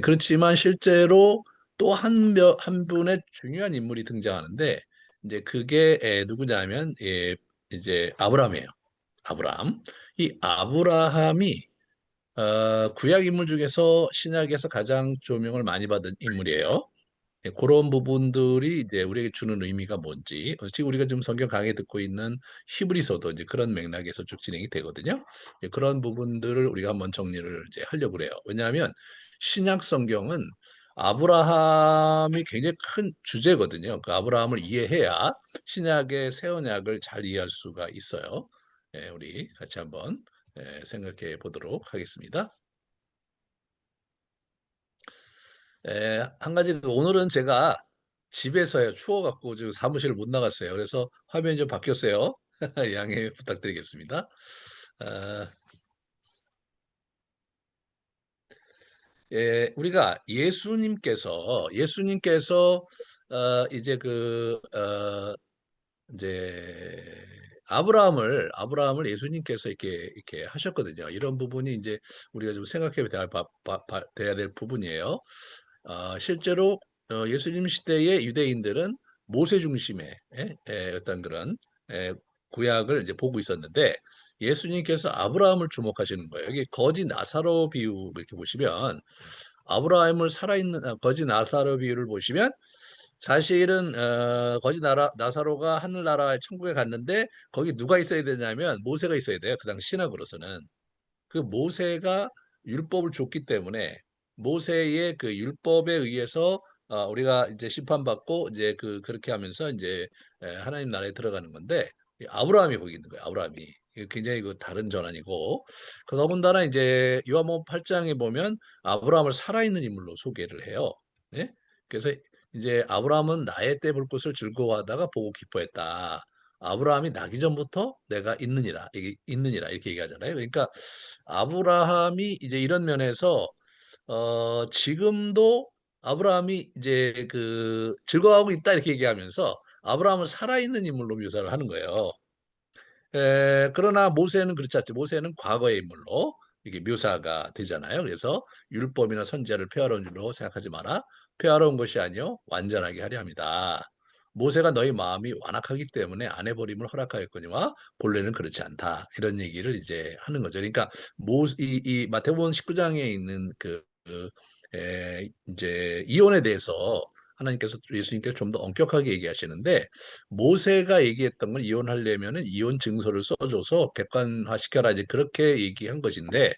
그렇지만 실제로 또 한 분의 중요한 인물이 등장하는데 이제 그게 누구냐면 이제 아브라함이에요. 아브라함. 이 아브라함이 구약 인물 중에서 신약에서 가장 조명을 많이 받은 인물이에요. 그런 부분들이 이제 우리에게 주는 의미가 뭔지 지금 우리가 지금 성경 강의 듣고 있는 히브리서도 이제 그런 맥락에서 쭉 진행이 되거든요. 그런 부분들을 우리가 한번 정리를 이제 하려고 그래요. 왜냐하면 신약 성경은 아브라함이 굉장히 큰 주제거든요. 그 아브라함을 이해해야 신약의 새 언약을 잘 이해할 수가 있어요. 우리 같이 한번 생각해 보도록 하겠습니다. 한 가지 오늘은 제가 집에서요 추워갖고 지금 사무실을 못 나갔어요. 그래서 화면이 좀 바뀌었어요. 양해 부탁드리겠습니다. 어, 우리가 예수님께서 이제 이제 아브라함을 예수님께서 이렇게 하셨거든요. 이런 부분이 이제 우리가 좀 생각해 돼야 될 부분이에요. 실제로 예수님 시대의 유대인들은 모세 중심의 어떤 그런 에, 구약을 이제 보고 있었는데 예수님께서 아브라함을 주목하시는 거예요. 여기 거지 나사로 비유 이렇게 보시면 아브라함을 살아있는 거지 나사로 비유를 보시면 사실은 나사로가 하늘나라의 천국에 갔는데 거기 누가 있어야 되냐면 모세가 있어야 돼요. 그 당시 신학으로서는. 그 모세가 율법을 줬기 때문에 모세의 그 율법에 의해서 우리가 이제 심판받고 이제 그렇게 하면서 이제 하나님 나라에 들어가는 건데 이 아브라함이 거기 있는 거예요. 아브라함이. 이거 굉장히 다른 전환이고 더군다나 이제 요한복음 8장에 보면 아브라함을 살아있는 인물로 소개를 해요. 네? 그래서 이제 아브라함은 나의 때 볼 것을 즐거워하다가 보고 기뻐했다. 아브라함이 나기 전부터 내가 있느니라, 이게 있느니라 이렇게 얘기하잖아요. 그러니까 아브라함이 이제 이런 면에서 지금도 아브라함이 이제 즐거워하고 있다 이렇게 얘기하면서 아브라함을 살아있는 인물로 묘사를 하는 거예요. 그러나 모세는 그렇지 않죠. 모세는 과거의 인물로 이게 묘사가 되잖아요. 그래서 율법이나 선지자를 폐하러 온 줄로 생각하지 마라. 폐하러 온 것이 아니요 완전하게 하려 합니다. 모세가 너희 마음이 완악하기 때문에 안 해버림을 허락하였거니와 본래는 그렇지 않다. 이런 얘기를 이제 하는 거죠. 그러니까 이 마태복음 19장에 있는 이제 이혼에 대해서 하나님께서 예수님께서 좀 더 엄격하게 얘기하시는데 모세가 얘기했던 건 이혼하려면은 이혼 증서를 써줘서 객관화시켜라 이제 그렇게 얘기한 것인데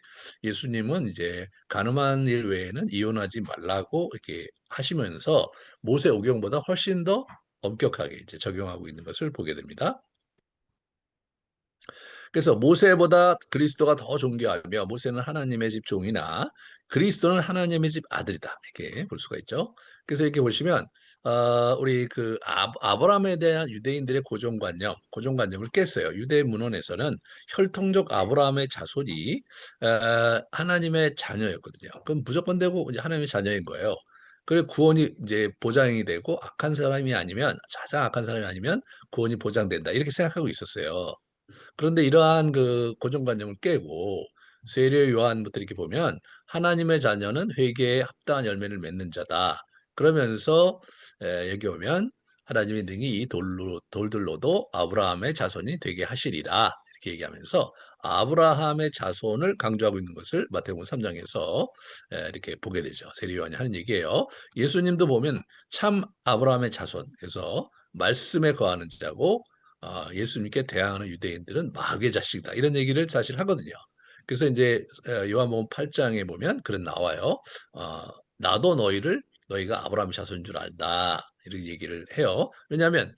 예수님은 이제 가늠한 일 외에는 이혼하지 말라고 이렇게 하시면서 모세 오경보다 훨씬 더 엄격하게 이제 적용하고 있는 것을 보게 됩니다. 그래서 모세보다 그리스도가 더 존귀하며 모세는 하나님의 집 종이나 그리스도는 하나님의 집 아들이다. 이렇게 볼 수가 있죠. 그래서 이렇게 보시면 우리 아브라함에 대한 유대인들의 고정관념을 깼어요. 유대 문헌에서는 혈통적 아브라함의 자손이 하나님의 자녀였거든요. 그럼 무조건 되고 이제 하나님의 자녀인 거예요. 그래 구원이 이제 보장이 되고 가장 악한 사람이 아니면 구원이 보장된다. 이렇게 생각하고 있었어요. 그런데 이러한 그 고정관념을 깨고 세례 요한부터 이렇게 보면 하나님의 자녀는 회개에 합당한 열매를 맺는 자다. 그러면서 여기 오면 하나님이 능히 이 돌들로도 아브라함의 자손이 되게 하시리라. 이렇게 얘기하면서 아브라함의 자손을 강조하고 있는 것을 마태복음 3장에서 이렇게 보게 되죠. 세례 요한이 하는 얘기예요. 예수님도 보면 참 아브라함의 자손, 그래서 말씀에 거하는 자고 예수님께 대항하는 유대인들은 마귀의 자식이다. 이런 얘기를 사실 하거든요. 그래서 이제 요한복음 8장에 보면 그런 나와요. 어, 나도 너희가 아브라함 자손인 줄 알다. 이렇게 얘기를 해요. 왜냐하면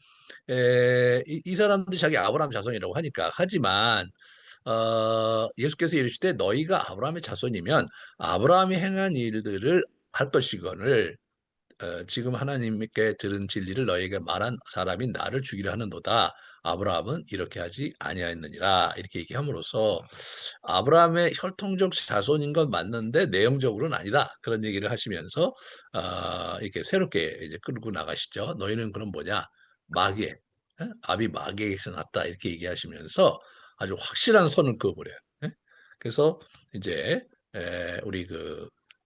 이 사람들이 자기 아브라함 자손이라고 하니까 하지만 예수께서 이르시되 너희가 아브라함의 자손이면 아브라함이 행한 일들을 할 것이거늘 지금 하나님께 들은 진리를 너희에게 말한 사람이 나를 죽이려 하는도다. 아브라함은 이렇게 하지 아니하였느니라. 이렇게 얘기함으로써 아브라함의 혈통적 자손인 건 맞는데 내용적으로는 아니다. 그런 얘기를 하시면서 이렇게 새롭게 이제 끌고 나가시죠. 너희는 그럼 뭐냐? 마귀, 아비 마귀에게서 났다. 이렇게 얘기하시면서 아주 확실한 선을 그어버려요. 그래서 이제 우리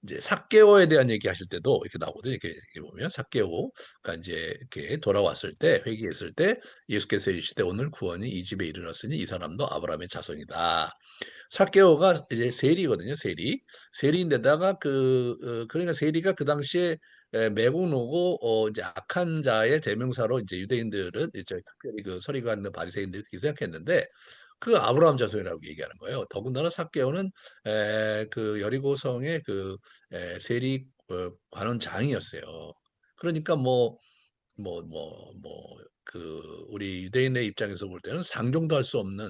이제 삭개오에 대한 얘기하실 때도 이렇게 나오거든요. 이렇게 보면 삭개오가 이제 이렇게 돌아왔을 때 회개했을 때 예수께서 이르시되 오늘 구원이 이 집에 이르렀으니 이 사람도 아브라함의 자손이다. 삭개오가 이제 세리거든요. 세리인데다가 그러니까 세리가 그 당시에 매국노고 이제 악한 자의 대명사로 이제 유대인들은 이제 특별히 그 서리관 있는 바리새인들이 그렇게 생각했는데 그 아브라함 자손이라고 얘기하는 거예요. 더군다나 삭개오는 그 여리고성의 그 세리 관원장이었어요. 그러니까 우리 유대인의 입장에서 볼 때는 상종도 할 수 없는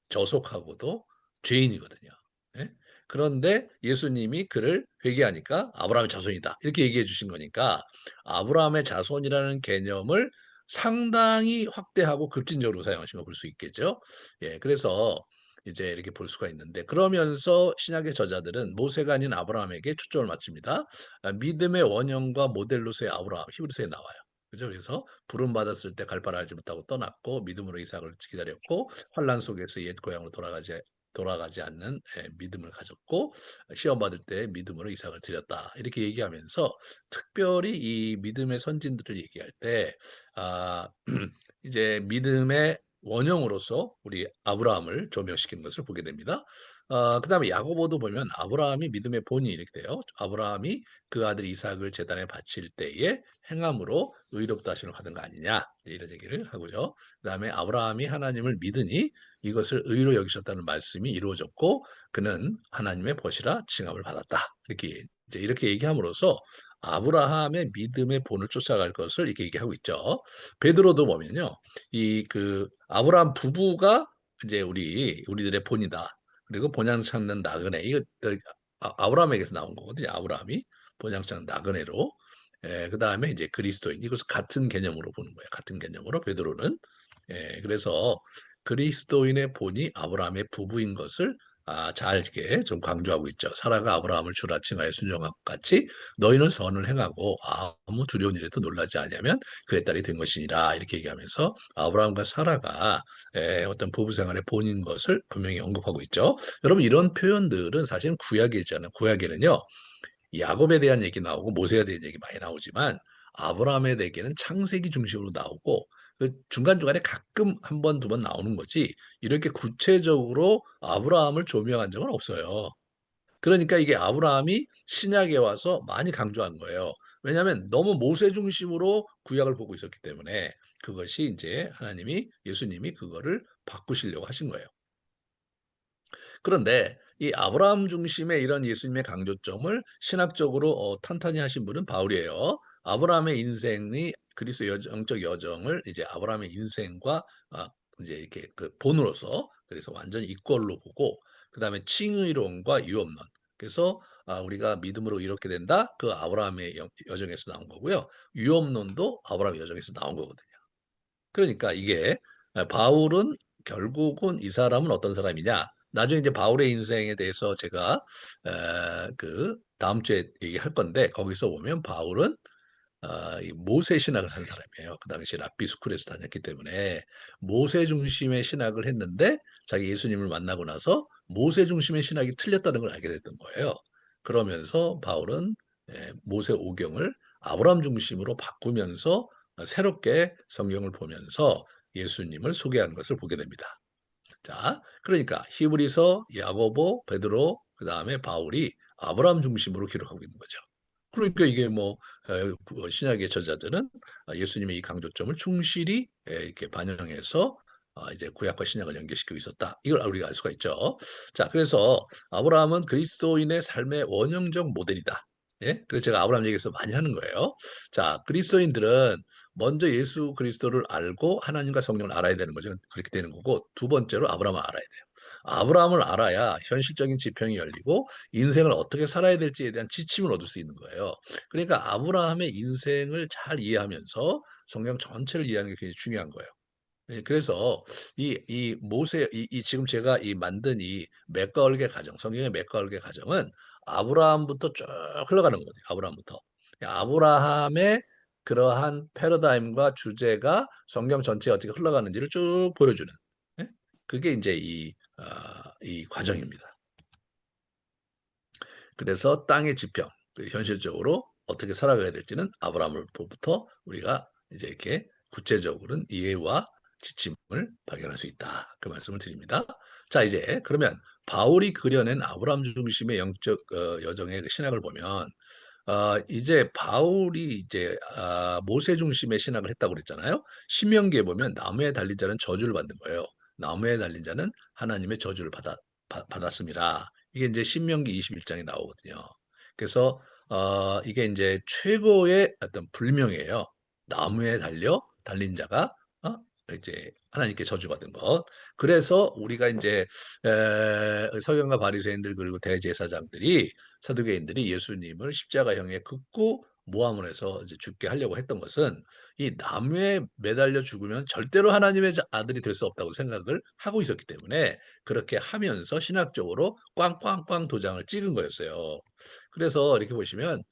저속하고도 죄인이거든요. 예? 그런데 예수님이 그를 회개하니까 아브라함의 자손이다. 이렇게 얘기해 주신 거니까 아브라함의 자손이라는 개념을 상당히 확대하고 급진적으로 사용하신 거 볼 수 있겠죠. 예, 그래서 이제 이렇게 볼 수가 있는데 그러면서 신약의 저자들은 모세가 아닌 아브라함에게 초점을 맞춥니다. 믿음의 원형과 모델로서의 아브라함, 히브리서에 나와요. 그죠? 그래서 부름 받았을 때 갈 바를 알지 못하고 떠났고 믿음으로 이삭을 기다렸고 환란 속에서 옛 고향으로 돌아가지 않는 믿음을 가졌고 시험 받을 때 믿음으로 이삭을 드렸다. 이렇게 얘기하면서 특별히 이 믿음의 선진들을 얘기할 때 아, 이제 믿음의 원형으로서 우리 아브라함을 조명시키는 것을 보게 됩니다. 그다음에 야고보도 보면 아브라함이 믿음의 본이 이렇게 돼요. 아브라함이 그 아들 이삭을 제단에 바칠 때에 행함으로 의롭다 하심을 받은 거 아니냐 이런 얘기를 하고요. 그다음에 아브라함이 하나님을 믿으니 이것을 의로 여기셨다는 말씀이 이루어졌고 그는 하나님의 벗이라 칭함을 받았다. 이렇게 이제 이렇게 얘기함으로써 아브라함의 믿음의 본을 쫓아갈 것을 이렇게 얘기하고 있죠. 베드로도 보면요. 이 그 아브라함 부부가 이제 우리들의 본이다. 그리고 본향 찾는 나그네. 이거 아브라함에게서 나온 거거든요. 아브라함이 본향 찾는 나그네로. 그다음에 이제 그리스도인. 이것을 같은 개념으로 보는 거예요. 같은 개념으로 베드로는. 그래서 그리스도인의 본이 아브라함의 부부인 것을 잘 이렇게 좀 강조하고 있죠. 사라가 아브라함을 주라 칭하여 순종한 것 같이 너희는 선을 행하고 아무 두려운 일에도 놀라지 아니하면 그의 딸이 된 것이니라 이렇게 얘기하면서 아브라함과 사라가 어떤 부부 생활의 본인 것을 분명히 언급하고 있죠. 여러분 이런 표현들은 사실은 구약이잖아요. 구약에는요. 야곱에 대한 얘기 나오고 모세에 대한 얘기 많이 나오지만 아브라함에 대해는 창세기 중심으로 나오고 그 중간중간에 가끔 한 번, 두 번 나오는 거지 이렇게 구체적으로 아브라함을 조명한 적은 없어요. 그러니까 이게 아브라함이 신약에 와서 많이 강조한 거예요. 왜냐하면 너무 모세 중심으로 구약을 보고 있었기 때문에 그것이 이제 예수님이 그거를 바꾸시려고 하신 거예요. 그런데 이 아브라함 중심의 이런 예수님의 강조점을 신학적으로 탄탄히 하신 분은 바울이에요. 아브라함의 인생이 그리스도 영적 여정을 이제 아브라함의 인생과 이제 이렇게 그 본으로서 그래서 완전히 이꼴로 보고 그다음에 칭의론과 유업론. 그래서 우리가 믿음으로 이렇게 된다. 그 아브라함의 여정에서 나온 거고요. 유업론도 아브라함의 여정에서 나온 거거든요. 그러니까 이게 바울은 결국은 이 사람은 어떤 사람이냐? 나중에 이제 바울의 인생에 대해서 제가 그 다음 주에 얘기할 건데 거기서 보면 바울은 이 모세 신학을 한 사람이에요. 그 당시 랍비 스쿨에서 다녔기 때문에 모세 중심의 신학을 했는데 자기 예수님을 만나고 나서 모세 중심의 신학이 틀렸다는 걸 알게 됐던 거예요. 그러면서 바울은 모세 오경을 아브라함 중심으로 바꾸면서 새롭게 성경을 보면서 예수님을 소개하는 것을 보게 됩니다. 자, 그러니까 히브리서, 야고보, 베드로, 그 다음에 바울이 아브라함 중심으로 기록하고 있는 거죠. 그러니까 이게 신약의 저자들은 예수님의 이 강조점을 충실히 이렇게 반영해서 이제 구약과 신약을 연결시키고 있었다. 이걸 우리가 알 수가 있죠. 자, 그래서 아브라함은 그리스도인의 삶의 원형적 모델이다. 예? 그래서 제가 아브라함 얘기해서 많이 하는 거예요. 자, 그리스도인들은 먼저 예수 그리스도를 알고 하나님과 성령을 알아야 되는 거죠. 그렇게 되는 거고 두 번째로 아브라함을 알아야 돼요. 아브라함을 알아야 현실적인 지평이 열리고 인생을 어떻게 살아야 될지에 대한 지침을 얻을 수 있는 거예요. 그러니까 아브라함의 인생을 잘 이해하면서 성경 전체를 이해하는 게 굉장히 중요한 거예요. 그래서 이 모세, 지금 제가 만든 이 맥과 얼개 가정, 성경의 맥과 얼개 가정은 아브라함부터 쭉 흘러가는 거거든요. 아브라함부터. 아브라함의 그러한 패러다임과 주제가 성경 전체에 어떻게 흘러가는지를 쭉 보여주는. 예? 그게 이제 이 과정입니다. 그래서 땅의 지평. 현실적으로 어떻게 살아가야 될지는 아브라함으로부터 우리가 이제 이렇게 구체적으로는 이해와 지침을 발견할 수 있다. 그 말씀을 드립니다. 자, 이제 그러면 바울이 그려낸 아브라함 중심의 영적 여정의 그 신학을 보면 이제 바울이 이제 모세 중심의 신학을 했다고 그랬잖아요. 신명기에 보면 나무에 달린 자는 저주를 받는 거예요. 나무에 달린 자는 하나님의 저주를 받았습니다. 이게 이제 신명기 21장에 나오거든요. 그래서 이게 이제 최고의 어떤 불명이에요. 나무에 달린 자가 이제 하나님께 저주받은 것. 그래서 우리가 이제 서기관과 바리새인들 그리고 대제사장들이 사두개인들이 예수님을 십자가형에 긋고 모함을 해서 이제 죽게 하려고 했던 것은 이 나무에 매달려 죽으면 절대로 하나님의 아들이 될 수 없다고 생각을 하고 있었기 때문에 그렇게 하면서 신학적으로 꽝꽝꽝 도장을 찍은 거였어요. 그래서 이렇게 보시면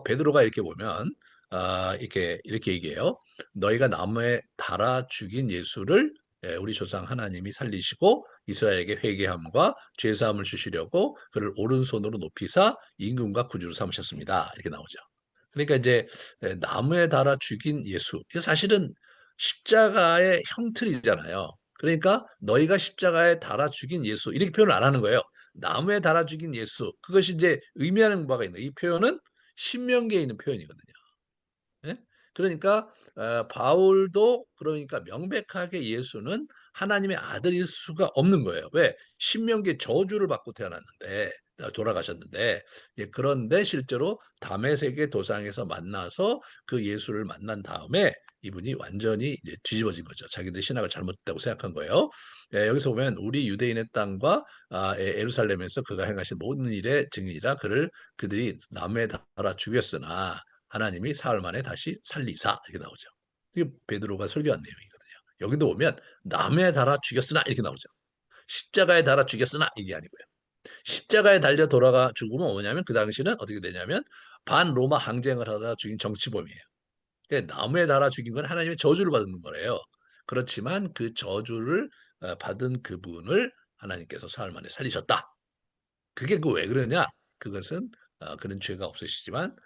베드로가 이렇게 보면 이렇게 얘기해요. 너희가 나무에 달아 죽인 예수를 우리 조상 하나님이 살리시고 이스라엘에게 회개함과 죄사함을 주시려고 그를 오른손으로 높이사 임금과 구주로 삼으셨습니다. 이렇게 나오죠. 그러니까 이제 나무에 달아 죽인 예수. 이게 사실은 십자가의 형틀이잖아요. 그러니까 너희가 십자가에 달아 죽인 예수 이렇게 표현을 안 하는 거예요. 나무에 달아 죽인 예수. 그것이 이제 의미하는 바가 있는 이 표현은 신명기에 있는 표현이거든요. 예? 그러니까 바울도 그러니까 명백하게 예수는 하나님의 아들일 수가 없는 거예요. 왜? 신명기에 저주를 받고 태어났는데 돌아가셨는데 그런데 실제로 다메섹의 도상에서 만나서 그 예수를 만난 다음에 이분이 완전히 이제 뒤집어진 거죠. 자기들 신학을 잘못했다고 생각한 거예요. 여기서 보면 우리 유대인의 땅과 예루살렘에서 그가 행하신 모든 일의 증인이라 그들이 나무에 달아 죽였으나 하나님이 사흘 만에 다시 살리사 이렇게 나오죠. 이게 베드로가 설교한 내용이거든요. 여기도 보면 나무에 달아 죽였으나 이렇게 나오죠. 십자가에 달아 죽였으나 이게 아니고요. 십자가에 달려 돌아가 죽으면 뭐냐면 그 당시는 어떻게 되냐면 반로마 항쟁을 하다 죽인 정치범이에요. 그러니까 나무에 달아 죽인 건 하나님의 저주를 받는 거래요. 그렇지만 그 저주를 받은 그분을 하나님께서 사흘 만에 살리셨다. 그게 그 왜 그러냐? 그것은 그런 죄가 없으시지만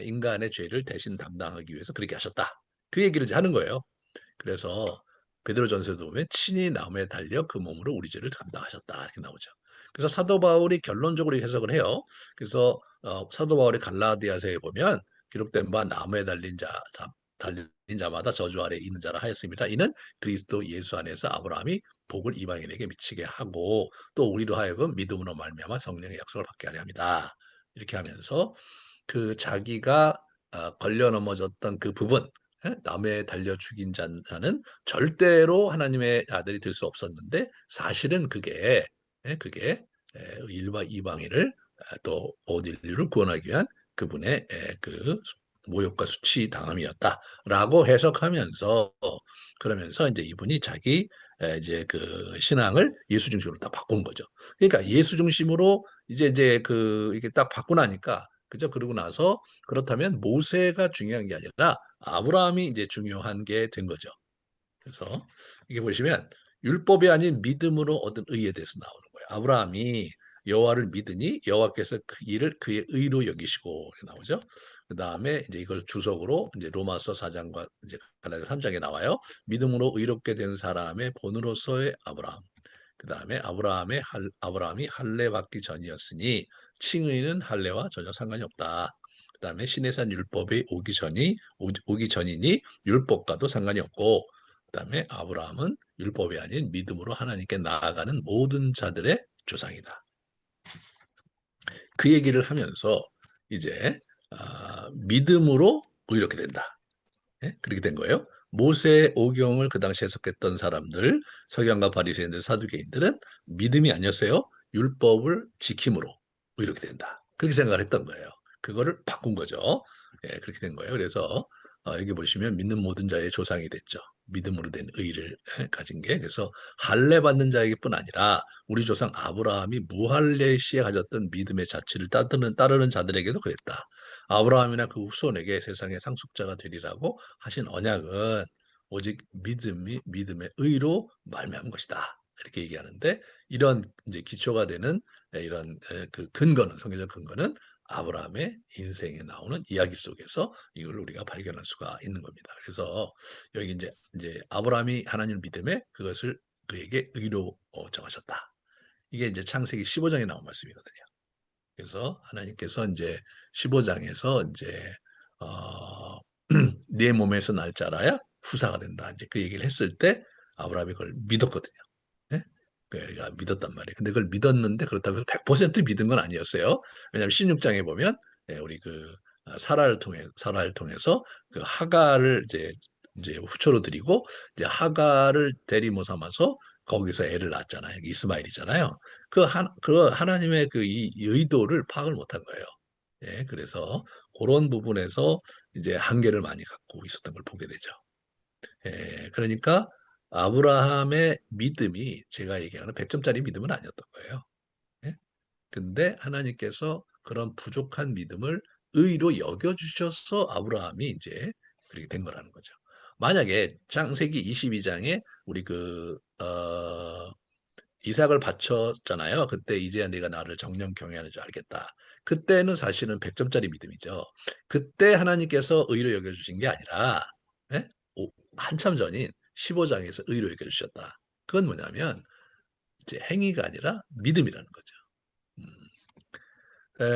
인간의 죄를 대신 담당하기 위해서 그렇게 하셨다. 그 얘기를 이제 하는 거예요. 그래서 베드로전서에도 보면 친히 나무에 달려 그 몸으로 우리 죄를 감당하셨다 이렇게 나오죠. 그래서 사도 바울이 결론적으로 해석을 해요. 그래서 사도 바울이 갈라디아서에 보면 기록된 바 나무에 달린 자마다 저주 아래 있는 자라 하였습니다. 이는 그리스도 예수 안에서 아브라함이 복을 이방인에게 미치게 하고 또 우리로 하여금 믿음으로 말미암아 성령의 약속을 받게 하려 합니다. 이렇게 하면서 그 자기가 걸려 넘어졌던 그 부분 남에 달려 죽인 자는 절대로 하나님의 아들이 될 수 없었는데 사실은 그게 일바 이방인을 또 오딜류를 구원하기 위한 그분의 그 모욕과 수치 당함이었다라고 해석하면서 그러면서 이제 이분이 자기 이제 그 신앙을 예수 중심으로 딱 바꾼 거죠. 그러니까 예수 중심으로 이제 그 이게 딱 바꾸고 나니까 그죠? 그러고 나서 그렇다면 모세가 중요한 게 아니라 아브라함이 이제 중요한 게 된 거죠. 그래서 이게 보시면 율법이 아닌 믿음으로 얻은 의에 대해서 나오는 거예요. 아브라함이 여호와를 믿으니 여호와께서 그 일을 그의 의로 여기시고 이렇게 나오죠. 그 다음에 이제 이걸 주석으로 이제 로마서 4장과 이제 갈라디아 3장에 나와요. 믿음으로 의롭게 된 사람의 본으로서의 아브라함. 그 다음에 아브라함이 할례 받기 전이었으니 칭의는 할례와 전혀 상관이 없다. 그 다음에 시내산 율법이 오기 전이니 율법과도 상관이 없고 그다음에 아브라함은 율법이 아닌 믿음으로 하나님께 나아가는 모든 자들의 조상이다. 그 얘기를 하면서 이제 믿음으로 의롭게 된다. 예? 그렇게 된 거예요. 모세 오경을 그 당시 해석했던 사람들, 서기관과 바리새인들, 사두개인들은 믿음이 아니었어요. 율법을 지킴으로 의롭게 된다. 그렇게 생각을 했던 거예요. 그거를 바꾼 거죠. 예, 그렇게 된 거예요. 그래서 여기 보시면 믿는 모든 자의 조상이 됐죠. 믿음으로 된 의를 가진 게 그래서 할례 받는 자에게뿐 아니라 우리 조상 아브라함이 무할례 시에 가졌던 믿음의 자취를 따르는 자들에게도 그랬다. 아브라함이나 그 후손에게 세상의 상속자가 되리라고 하신 언약은 오직 믿음의 의로 말미암은 것이다. 이렇게 얘기하는데 이런 이제 기초가 되는 이런 그 근거는 성경적 근거는 아브라함의 인생에 나오는 이야기 속에서 이걸 우리가 발견할 수가 있는 겁니다. 그래서 여기 이제 아브라함이 하나님을 믿음에 그것을 그에게 의로 정하셨다. 이게 이제 창세기 15장에 나온 말씀이거든요. 그래서 하나님께서 이제 15장에서 이제 어, 네 몸에서 날 자라야 후사가 된다. 이제 그 얘기를 했을 때 아브라함이 그걸 믿었거든요. 예? 그가 믿었단 말이에요. 근데 그걸 믿었는데 그렇다고 해서 100% 믿은 건 아니었어요. 왜냐하면 16장에 보면 우리 그 사라를 통해서 그 하가를 이제 후초로 드리고 이제 하가를 대리모 삼아서 거기서 애를 낳았잖아요. 이스마엘이잖아요. 그 하나님의 그 이 의도를 파악을 못한 거예요. 예, 그래서 그런 부분에서 이제 한계를 많이 갖고 있었던 걸 보게 되죠. 예, 그러니까 아브라함의 믿음이 제가 얘기하는 100점짜리 믿음은 아니었던 거예요. 예? 근데 하나님께서 그런 부족한 믿음을 의로 여겨주셔서 아브라함이 이제 그렇게 된 거라는 거죠. 만약에 창세기 22장에 우리 이삭을 바쳤잖아요. 그때 이제야 네가 나를 정령 경외하는 줄 알겠다. 그때는 사실은 100점짜리 믿음이죠. 그때 하나님께서 의로 여겨주신 게 아니라 예? 한참 전인 15장에서 의로 여겨주셨다. 그건 뭐냐면 이제 행위가 아니라 믿음이라는 거죠. 음.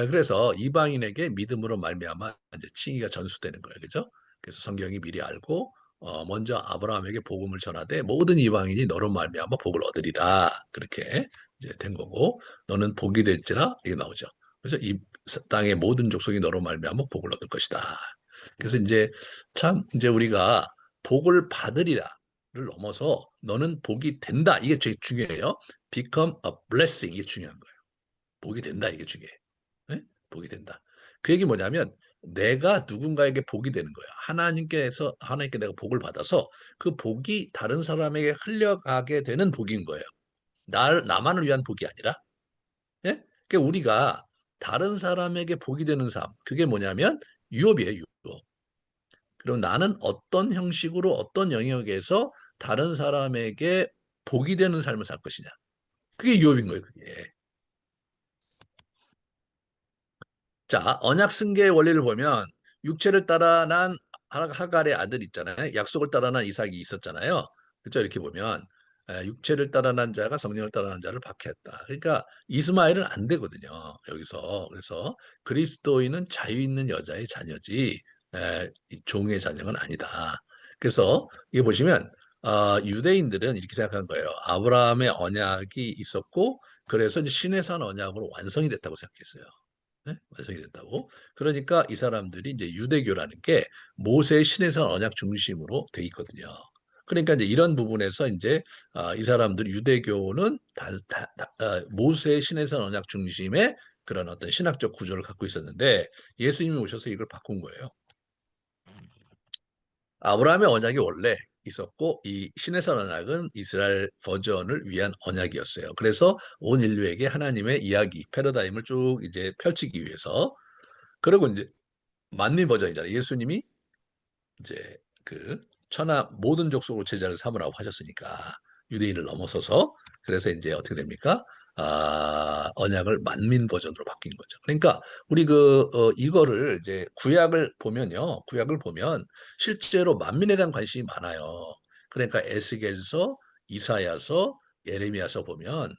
그래서 이방인에게 믿음으로 말미암아 이제 칭의가 전수되는 거예요. 그죠? 그래서 성경이 미리 알고 먼저 아브라함에게 복음을 전하되 모든 이방인이 너로 말미암아 복을 얻으리라. 그렇게 이제 된 거고 너는 복이 될지라 이게 나오죠. 그래서 이 땅의 모든 족속이 너로 말미암아 복을 얻을 것이다. 그래서 이제 참 이제 우리가 복을 받으리라를 넘어서 너는 복이 된다. 이게 제일 중요해요. Become a blessing 이게 중요한 거예요. 복이 된다 이게 중요해요. 예? 복이 된다. 그 얘기 뭐냐면 내가 누군가에게 복이 되는 거야. 하나님께 내가 복을 받아서 그 복이 다른 사람에게 흘려가게 되는 복인 거예요. 나만을 위한 복이 아니라. 예? 그러니까 우리가 다른 사람에게 복이 되는 삶. 그게 뭐냐면 유업이에요, 유업. 그럼 나는 어떤 형식으로 어떤 영역에서 다른 사람에게 복이 되는 삶을 살 것이냐. 그게 유업인 거예요, 그게. 자, 언약 승계의 원리를 보면 육체를 따라 난 하갈의 아들 있잖아요. 약속을 따라 난 이삭이 있었잖아요. 그렇죠? 이렇게 보면 육체를 따라 난 자가 성령을 따라 난 자를 박해했다. 그러니까 이스마엘은 안 되거든요. 여기서. 그래서 그리스도인은 자유 있는 여자의 자녀지 이 종의 자녀는 아니다. 그래서 이게 보시면 유대인들은 이렇게 생각한 거예요. 아브라함의 언약이 있었고 그래서 이제 신의 산 언약으로 완성이 됐다고 생각했어요. 네? 완성이 됐다고. 그러니까 이 사람들이 이제 유대교라는 게 모세의 신해산 언약 중심으로 돼 있거든요. 그러니까 이제 이런 부분에서 이제 이 사람들 유대교는 모세의 신해산 언약 중심의 그런 어떤 신학적 구조를 갖고 있었는데 예수님이 오셔서 이걸 바꾼 거예요. 아브라함의 언약이 원래 있었고 이 신해산 언약은 이스라엘 버전을 위한 언약이었어요. 그래서 온 인류에게 하나님의 이야기, 패러다임을 쭉 이제 펼치기 위해서 그리고 이제 만민 버전이잖아요. 예수님이 이제 그 천하 모든 족속으로 제자를 삼으라고 하셨으니까 유대인을 넘어서서 그래서 이제 어떻게 됩니까? 언약을 만민 버전으로 바뀐 거죠. 그러니까 우리 이거를 이제 구약을 보면 실제로 만민에 대한 관심이 많아요. 그러니까 에스겔서, 이사야서, 예레미야서 보면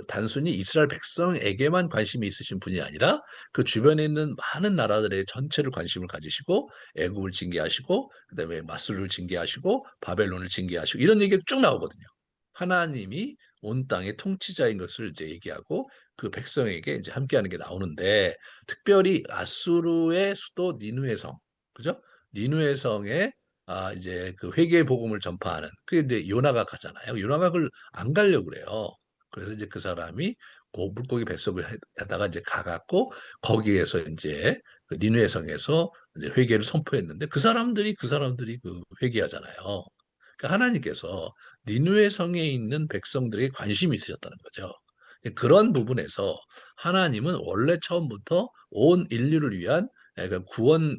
단순히 이스라엘 백성에게만 관심이 있으신 분이 아니라 그 주변에 있는 많은 나라들의 전체를 관심을 가지시고 애굽을 징계하시고 그다음에 마술을 징계하시고 바벨론을 징계하시고 이런 얘기가 쭉 나오거든요. 하나님이 온 땅의 통치자인 것을 이제 얘기하고 그 백성에게 이제 함께하는 게 나오는데 특별히 아수르의 수도 니누의 성, 그죠? 니누의 성에 이제 그 회개의 복음을 전파하는 그게 이제 요나가 가잖아요. 요나가 그걸 안 가려고 그래요. 그래서 이제 그 사람이 그 물고기 뱃속을 하다가 이제 가갖고 거기에서 이제 그 니누의 성에서 이제 회개를 선포했는데 그 사람들이 그 회개하잖아요. 그러니까 하나님께서 니누의 성에 있는 백성들에게 관심이 있으셨다는 거죠. 그런 부분에서 하나님은 원래 처음부터 온 인류를 위한 그 구원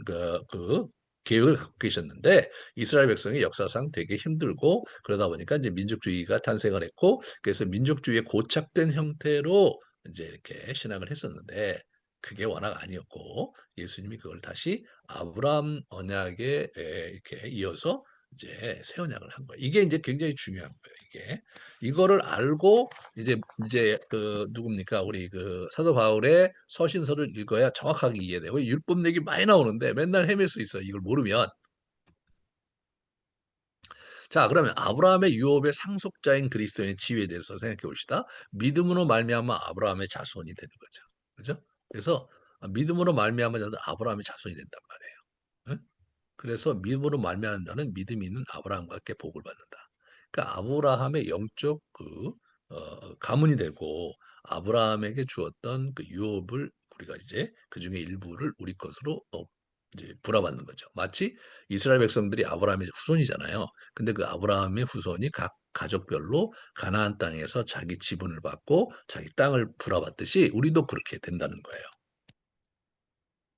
계획을 갖고 계셨는데 이스라엘 백성이 역사상 되게 힘들고 그러다 보니까 이제 민족주의가 탄생을 했고 그래서 민족주의에 고착된 형태로 이제 이렇게 신앙을 했었는데 그게 워낙 아니었고 예수님이 그걸 다시 아브라함 언약에 이렇게 이어서 이제 새 언약을 한 거예요. 이게 이제 굉장히 중요한 거예요. 이게 이거를 알고 이제 그 누굽니까? 우리 그 사도 바울의 서신서를 읽어야 정확하게 이해되고 율법 얘기 많이 나오는데 맨날 헤맬 수 있어요. 이걸 모르면. 자, 그러면 아브라함의 유업의 상속자인 그리스도인의 지위에 대해서 생각해 봅시다. 믿음으로 말미암아 아브라함의 자손이 되는 거죠. 그죠? 그래서 믿음으로 말미암아 자도 아브라함의 자손이 된단 말이에요. 응? 그래서 믿음으로 말미암는 자는 믿음이 있는 아브라함과 함께 복을 받는다. 그러니까 아브라함의 영적 그 가문이 되고 아브라함에게 주었던 그 유업을 우리가 이제 그 중에 일부를 우리 것으로 이제 불화받는 거죠. 마치 이스라엘 백성들이 아브라함의 후손이잖아요. 근데 그 아브라함의 후손이 각 가족별로 가나안 땅에서 자기 지분을 받고 자기 땅을 불화받듯이 우리도 그렇게 된다는 거예요.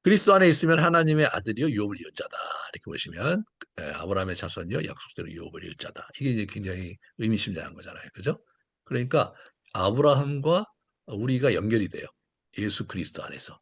그리스도 안에 있으면 하나님의 아들이요 유업을 이을 자다. 이렇게 보시면 아브라함의 자손이요 약속대로 유업을 이을 자다. 이게 이제 굉장히 의미심장한 거잖아요. 그죠? 그러니까 아브라함과 우리가 연결이 돼요. 예수 그리스도 안에서.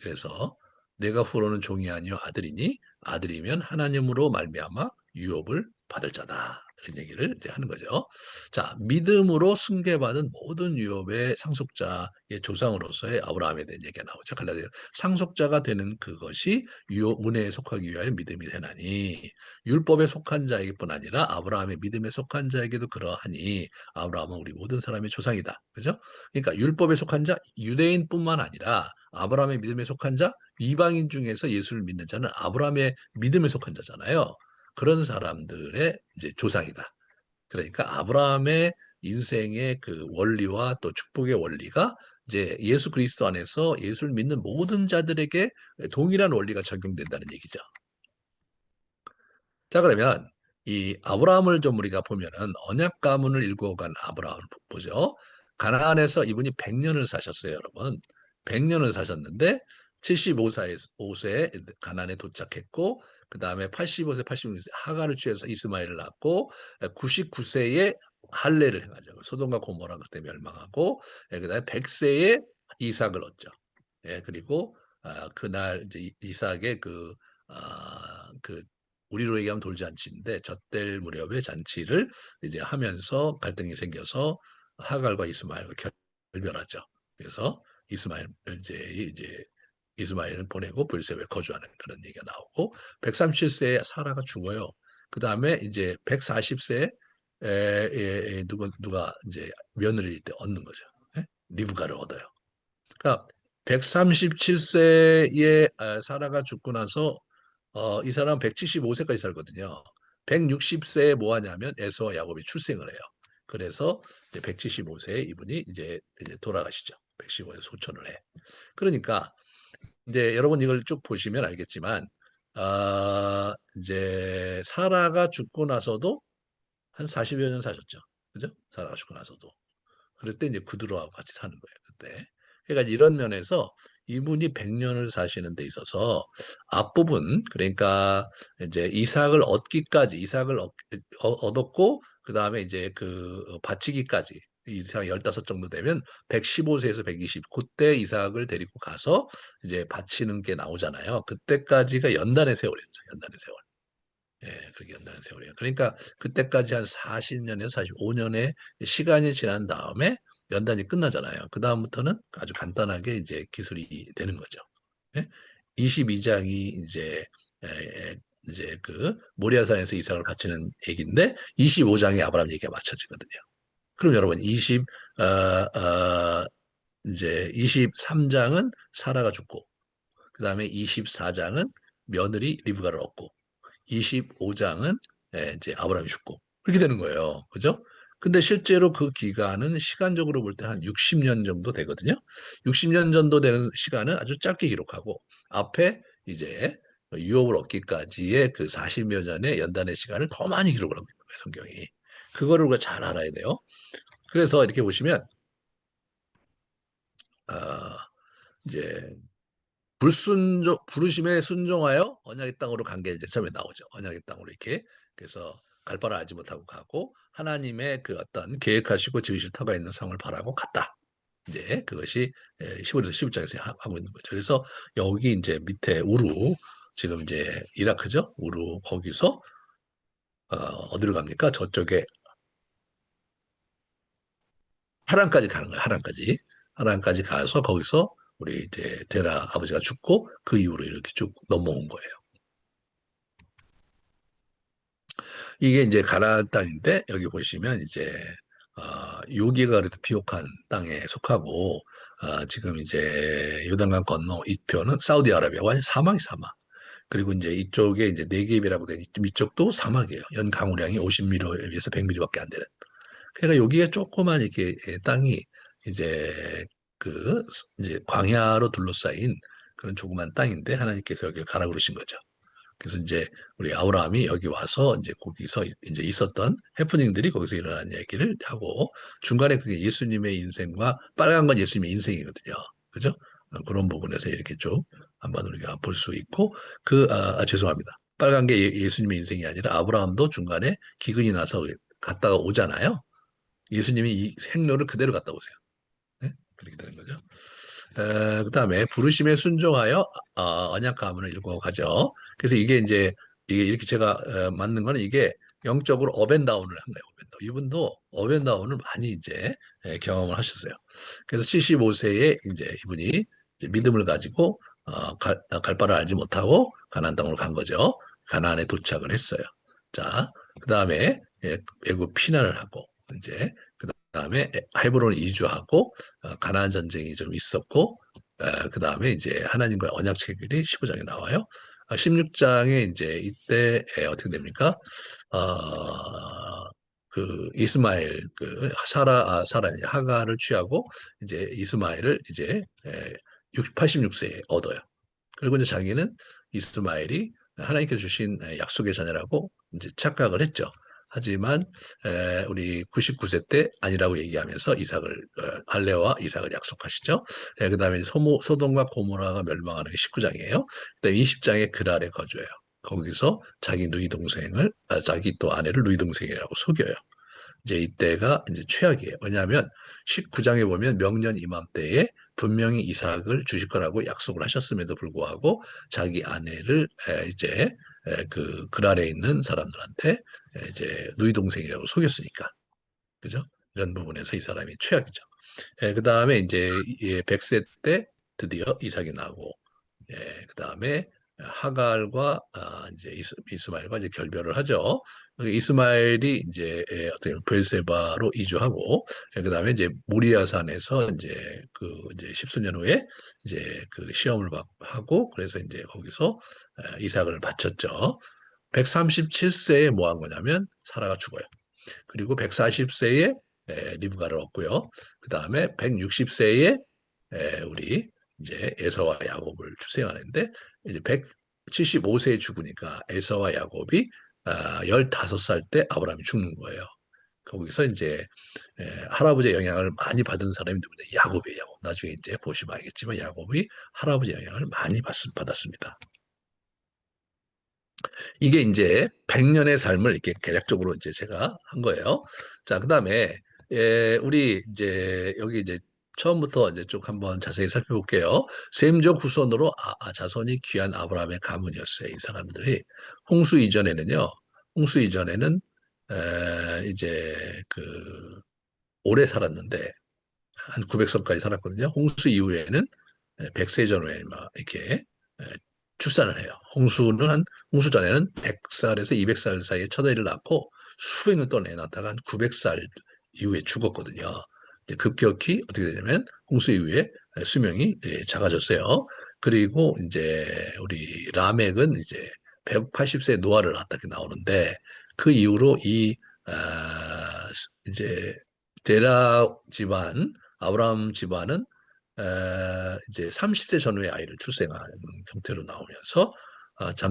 그래서 내가 후로는 종이 아니요 아들이니 아들이면 하나님으로 말미암아 유업을 받을 자다. 이런 얘기를 이제 하는 거죠. 자, 믿음으로 승계받은 모든 유업의 상속자의 조상으로서의 아브라함에 대한 얘기가 나오죠. 갈라디아 상속자가 되는 그것이 유업 은혜에 속하기 위하여 믿음이 되나니 율법에 속한 자에게뿐 아니라 아브라함의 믿음에 속한 자에게도 그러하니 아브라함은 우리 모든 사람의 조상이다. 그죠? 그러니까 율법에 속한 자 유대인뿐만 아니라 아브라함의 믿음에 속한 자 이방인 중에서 예수를 믿는 자는 아브라함의 믿음에 속한 자잖아요. 그런 사람들의 이제 조상이다. 그러니까 아브라함의 인생의 그 원리와 또 축복의 원리가 이제 예수 그리스도 안에서 예수를 믿는 모든 자들에게 동일한 원리가 적용된다는 얘기죠. 자, 그러면 이 아브라함을 좀 우리가 보면은 언약 가문을 일궈간 아브라함을 보죠. 가나안에서 이분이 100년을 사셨어요, 여러분. 100년을 사셨는데 75세에 가나안에 도착했고 그다음에 85세, 86세 하가를 취해서 이스마엘을 낳고 99세에 할례를 해가지고 소돔과 고모라 그때 멸망하고 그다음에 100세에 이삭을 얻죠. 그리고 그날 이제 이삭의 그 우리로 얘기하면 돌잔치인데 젖될 무렵에 잔치를 이제 하면서 갈등이 생겨서 하갈과 이스마엘과 결별하죠. 그래서 이스마엘 이제 이스마엘을 보내고 브엘세바에 거주하는 그런 얘기가 나오고 137세에 사라가 죽어요. 그 다음에 이제 140세에 누가 이제 며느리를 때 얻는 거죠. 리브가를 얻어요. 그러니까 137세에 사라가 죽고 나서 이 사람 175세까지 살거든요. 160세에 뭐 하냐면 에서와 야곱이 출생을 해요. 그래서 175세에 이분이 이제 돌아가시죠. 115세 소천을 해. 그러니까 이제 여러분 이걸 쭉 보시면 알겠지만 이제 사라가 죽고 나서도 한 40여 년 사셨죠. 그죠? 사라가 죽고 나서도. 그럴 때 이제 구두로하고 같이 사는 거예요, 그때. 그러니까 이런 면에서 이분이 100년을 사시는 데 있어서 앞부분, 그러니까 이제 이삭을 얻었고, 그 다음에 이제 바치기까지, 이삭 15 정도 되면 115세에서 120, 그때 이삭을 데리고 가서 이제 바치는 게 나오잖아요. 그때까지가 연단의 세월이었죠, 연단의 세월. 그렇게 연단의 세월이에요. 그러니까 그때까지 한 40년에서 45년의 시간이 지난 다음에 연단이 끝나잖아요. 그 다음부터는 아주 간단하게 이제 기술이 되는 거죠. 22장이 이제 그 모리아산에서 이삭을 바치는 얘기인데 25장이 아브라함 얘기가 맞춰지거든요. 그럼 여러분 이제 23장은 사라가 죽고 그 다음에 24장은 며느리 리브가를 얻고 25장은 이제 아브라함이 죽고 그렇게 되는 거예요. 그죠? 근데 실제로 그 기간은 시간적으로 볼 때 한 60년 정도 되거든요. 60년 정도 되는 시간은 아주 짧게 기록하고 앞에 이제 유업을 얻기까지의 그 40여 년의 연단의 시간을 더 많이 기록을 하고 있는 거예요, 성경이. 그거를 우리가 잘 알아야 돼요. 그래서 이렇게 보시면 어, 이제 부르심에 순종하여 언약의 땅으로 간 게 이제 처음에 나오죠. 언약의 땅으로 이렇게. 그래서 갈 바를 알지 못하고 가고 하나님의 그 어떤 계획하시고 지으실 터가 있는 성을 바라고 갔다. 이제 그것이 15에서 11장에서 하고 있는 거죠. 그래서 여기 이제 밑에 우루 지금 이제 이라크죠. 우루 거기서 어디로 갑니까? 저쪽에 하란까지 가는 거예요. 하란까지. 하란까지 가서 거기서 우리 이제 데라 아버지가 죽고 그 이후로 이렇게 쭉 넘어온 거예요. 이게 이제 가나안 땅인데 여기 보시면 이제 여기가 그래도 비옥한 땅에 속하고 지금 이제 요단강 건너 이 표는 사우디아라비아 완전 사막이 사막. 그리고 이제 이쪽에 이제 네겝이라고 된 이쪽도 사막이에요. 연 강우량이 50mm에 비해서 100mm밖에 안 되는. 그러니까 여기에 조그만 이렇게 땅이 이제 그 이제 광야로 둘러싸인 그런 조그만 땅인데 하나님께서 여기를 가라 그러신 거죠. 그래서 이제 우리 아브라함이 여기 와서 이제 거기서 이제 있었던 해프닝들이 거기서 일어난 얘기를 하고 중간에 그게 예수님의 인생과 빨간 건 예수님의 인생이거든요. 그죠? 그런 부분에서 이렇게 쭉 한번 우리가 볼 수 있고 죄송합니다. 빨간 게 예수님의 인생이 아니라 아브라함도 중간에 기근이 나서 갔다가 오잖아요. 예수님이 이 생로를 그대로 갖다 오세요. 네? 그렇게 되는 거죠. 그다음에 부르심에 순종하여 언약 가문을 이루고 가죠. 그래서 이게 이제 이게 이렇게 제가 맞는 거는 이게 영적으로 업앤다운을 한 거예요. 업앤다운. 이분도 업앤다운을 많이 이제 경험을 하셨어요. 그래서 75세에 이제 이분이 이제 믿음을 가지고 갈 바를 알지 못하고 가나안 땅으로 간 거죠. 가나안에 도착을 했어요. 자, 그다음에 애굽 피난을 하고 이제 그다음에 헤브론을 이주하고 가나안 전쟁이 좀 있었고 그다음에 이제 하나님과의 언약 체결이 15장에 나와요. 16장에 이제 이때 어떻게 됩니까? 그 이스마엘 그 사라 이제 하가를 취하고 이제 이스마엘을 이제 86세에 얻어요. 그리고 이제 자기는 이스마엘이 하나님께서 주신 약속의 자녀라고 이제 착각을 했죠. 하지만 우리 99세 때 아니라고 얘기하면서 이삭을 할례와 이삭을 약속하시죠. 그다음에 소돔과 고모라가 멸망하는 게 19장이에요. 그다음에 20장에 그랄에 거주해요. 거기서 자기 누이 동생을 자기 또 아내를 누이 동생이라고 속여요. 이제 이때가 이제 최악이에요. 왜냐하면 19장에 보면 명년 이맘때에 분명히 이삭을 주실 거라고 약속을 하셨음에도 불구하고 자기 아내를 이제 그 그랄에 있는 사람들한테 이제 누이 동생이라고 속였으니까 그죠? 이런 부분에서 이 사람이 최악이죠. 그 다음에 이제 100세 때 드디어 이삭이 나고 그 다음에 하갈과 이제 이스마엘과 이제 결별을 하죠. 이스마엘이 이제 어떻게 브엘세바로 이주하고 그다음에 이제 모리아산에서 이제 십수년 후에 이제 그 시험을 하고 그래서 이제 거기서 이삭을 바쳤죠. 137세에 뭐 한 거냐면 사라가 죽어요. 그리고 140세에 리브가를 얻고요. 그 다음에 160세에 우리 이제 에서와 야곱을 출생하는데 이제 175세에 죽으니까 에서와 야곱이 15살 때 아브라함이 죽는 거예요. 거기서 이제 할아버지의 영향을 많이 받은 사람이 누구냐? 야곱이에요. 야곱. 나중에 이제 보시면 알겠지만 야곱이 할아버지 영향을 많이 받았습니다. 이게 이제 100년의 삶을 이렇게 개략적으로 이제 제가 한 거예요. 자, 그다음에 우리 이제 여기 이제 처음부터 이제 쭉 한번 자세히 살펴볼게요. 셈족 후손으로 자손이 귀한 아브라함의 가문이었어요. 이 사람들이 홍수 이전에는 이제 그 오래 살았는데 한 900살까지 살았거든요. 홍수 이후에는 100세 전후에 막 이렇게 출산을 해요. 홍수 전에는 100살에서 200살 사이에 첫아이를 낳고 수백 년 동안 애 낳다가 한 900살 이후에 죽었거든요. 급격히 어떻게 되냐면 홍수 이후에 수명이 작아졌어요. 그리고 이제 우리 라멕은 이제 180세 노아를 낳았다 게 나오는데 그 이후로 이제 데라 집안, 아브라함 집안은 이제 30세 전후에 아이를 출생하는 형태로 나오면서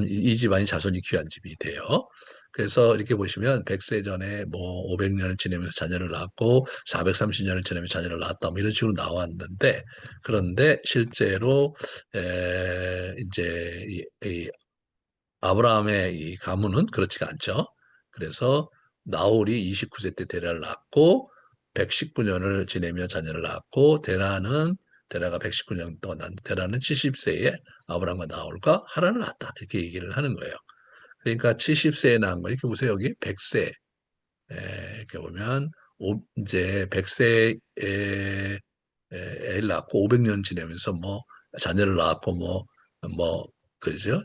이 집안이 자손이 귀한 집이 돼요. 그래서 이렇게 보시면 100세 전에 뭐 500년을 지내면서 자녀를 낳았고 430년을 지내면서 자녀를 낳았다 뭐 이런 식으로 나왔는데 그런데 실제로 이제 이 아브라함의 이 가문은 그렇지가 않죠. 그래서 나홀이 29세 때 데라를 낳고 119년을 지내며 자녀를 낳았고 데라가 119년 동안 낳은 데라는 70세에 아브라함과 나홀과 하란을 낳았다. 이렇게 얘기를 하는 거예요. 그러니까 70세에 낳은 거 이렇게 보세요. 여기 100세 이렇게 보면 이제 100세에 애를 낳고 500년 지내면서 뭐 자녀를 낳았고 뭐 그죠?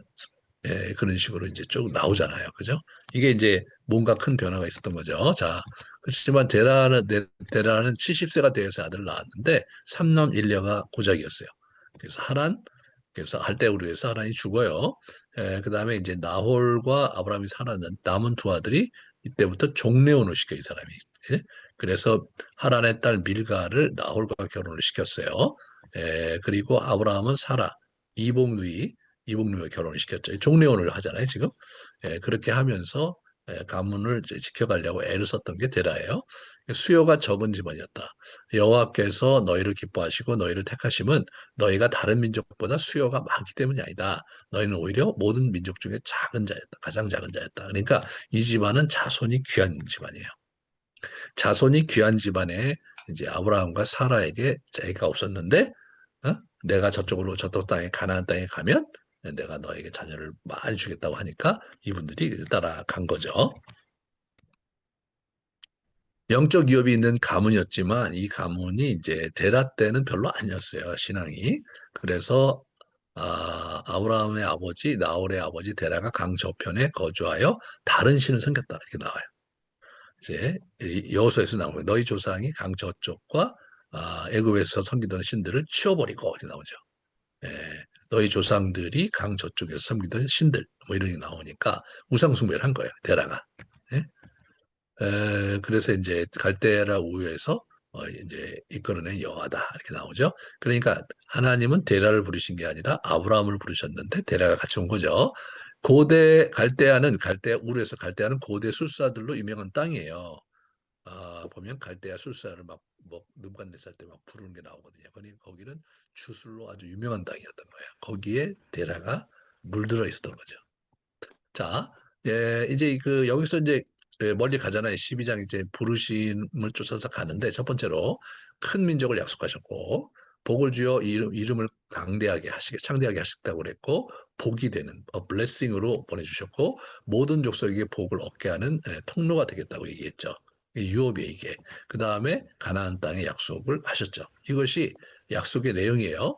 그런 식으로 이제 쭉 나오잖아요. 그죠? 이게 이제 뭔가 큰 변화가 있었던 거죠. 자, 그렇지만 데라는 70세가 되어서 아들을 낳았는데 삼남 일녀가 고작이었어요. 그래서 그래서 할대우르에서 하란이 죽어요. 그다음에 이제 나홀과 아브라함이 살았는 남은 두 아들이 이때부터 종례혼을 시켜 이 사람이. 예? 그래서 하란의 딸 밀가를 나홀과 결혼을 시켰어요. 그리고 아브라함은 사라 이복누이와 결혼을 시켰죠. 종례혼을 하잖아요, 지금. 그렇게 하면서 가문을 이제 지켜가려고 애를 썼던 게 데라예요. 수요가 적은 집안이었다. 여호와께서 너희를 기뻐하시고 너희를 택하심은 너희가 다른 민족보다 수요가 많기 때문이 아니다. 너희는 오히려 모든 민족 중에 작은 자였다. 가장 작은 자였다. 그러니까 이 집안은 자손이 귀한 집안이에요. 자손이 귀한 집안에 이제 아브라함과 사라에게 애가 없었는데 어? 내가 저쪽 땅에 가나안 땅에 가면 내가 너에게 자녀를 많이 주겠다고 하니까 이분들이 따라간 거죠. 영적 위협이 있는 가문이었지만 이 가문이 이제 데라 때는 별로 아니었어요. 신앙이. 그래서 아브라함의 아버지 나홀의 아버지 데라가 강 저편에 거주하여 다른 신을 섬겼다 이렇게 나와요. 이제 여호수아에서 나오는 거예요. 너희 조상이 강 저쪽과 애굽에서 섬기던 신들을 치워버리고 이렇게 나오죠. 예, 너희 조상들이 강 저쪽에서 섬기던 신들 뭐 이런 게 나오니까 우상 숭배를 한 거예요. 데라가. 예? 그래서 이제 갈대라 우유에서 이제 이끌어낸 여호와다 이렇게 나오죠. 그러니까 하나님은 데라를 부르신 게 아니라 아브라함을 부르셨는데 데라가 같이 온 거죠. 고대 갈대아 우르에서 갈대아는 고대 술사들로 유명한 땅이에요. 보면 갈대아 술사를 뭐 느부갓네살 때 막 부르는 게 나오거든요. 거기는 주술로 아주 유명한 땅이었던 거예요. 거기에 데라가 물들어 있었던 거죠. 자, 이제 여기서 이제 멀리 가잖아요. 12장 이제 부르심을 쫓아서 가는데 첫 번째로 큰 민족을 약속하셨고 복을 주어 이름을 창대하게 하셨다고 그랬고 복이 되는 blessing으로 보내주셨고 모든 족속에게 복을 얻게 하는 통로가 되겠다고 얘기했죠. 유업이에요 이게. 그 다음에 가나안 땅의 약속을 하셨죠. 이것이 약속의 내용이에요.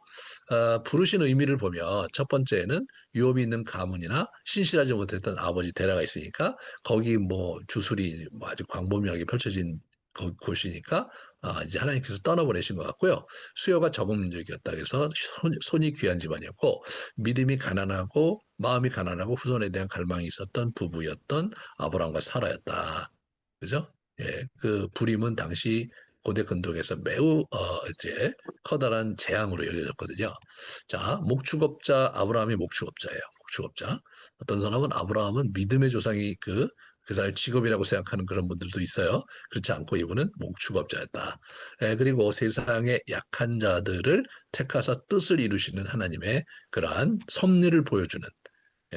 부르신 의미를 보면 첫 번째는 유업이 있는 가문이나 신실하지 못했던 아버지 데라가 있으니까 거기 뭐 주술이 뭐 아주 광범위하게 펼쳐진 곳이니까 이제 하나님께서 떠나보내신 것 같고요. 수요가 적은 민족이었다. 그래서 손이 귀한 집안이었고 믿음이 가난하고 마음이 가난하고 후손에 대한 갈망이 있었던 부부였던 아브라함과 사라였다. 그죠? 예, 그 불임은 당시 고대 근동에서 매우 이제 커다란 재앙으로 여겨졌거든요. 자, 목축업자 아브라함이 목축업자예요. 목축업자. 어떤 사람은 아브라함은 믿음의 조상이 그 사람의 직업이라고 생각하는 그런 분들도 있어요. 그렇지 않고 이분은 목축업자였다. 그리고 세상의 약한 자들을 택하사 뜻을 이루시는 하나님의 그러한 섭리를 보여주는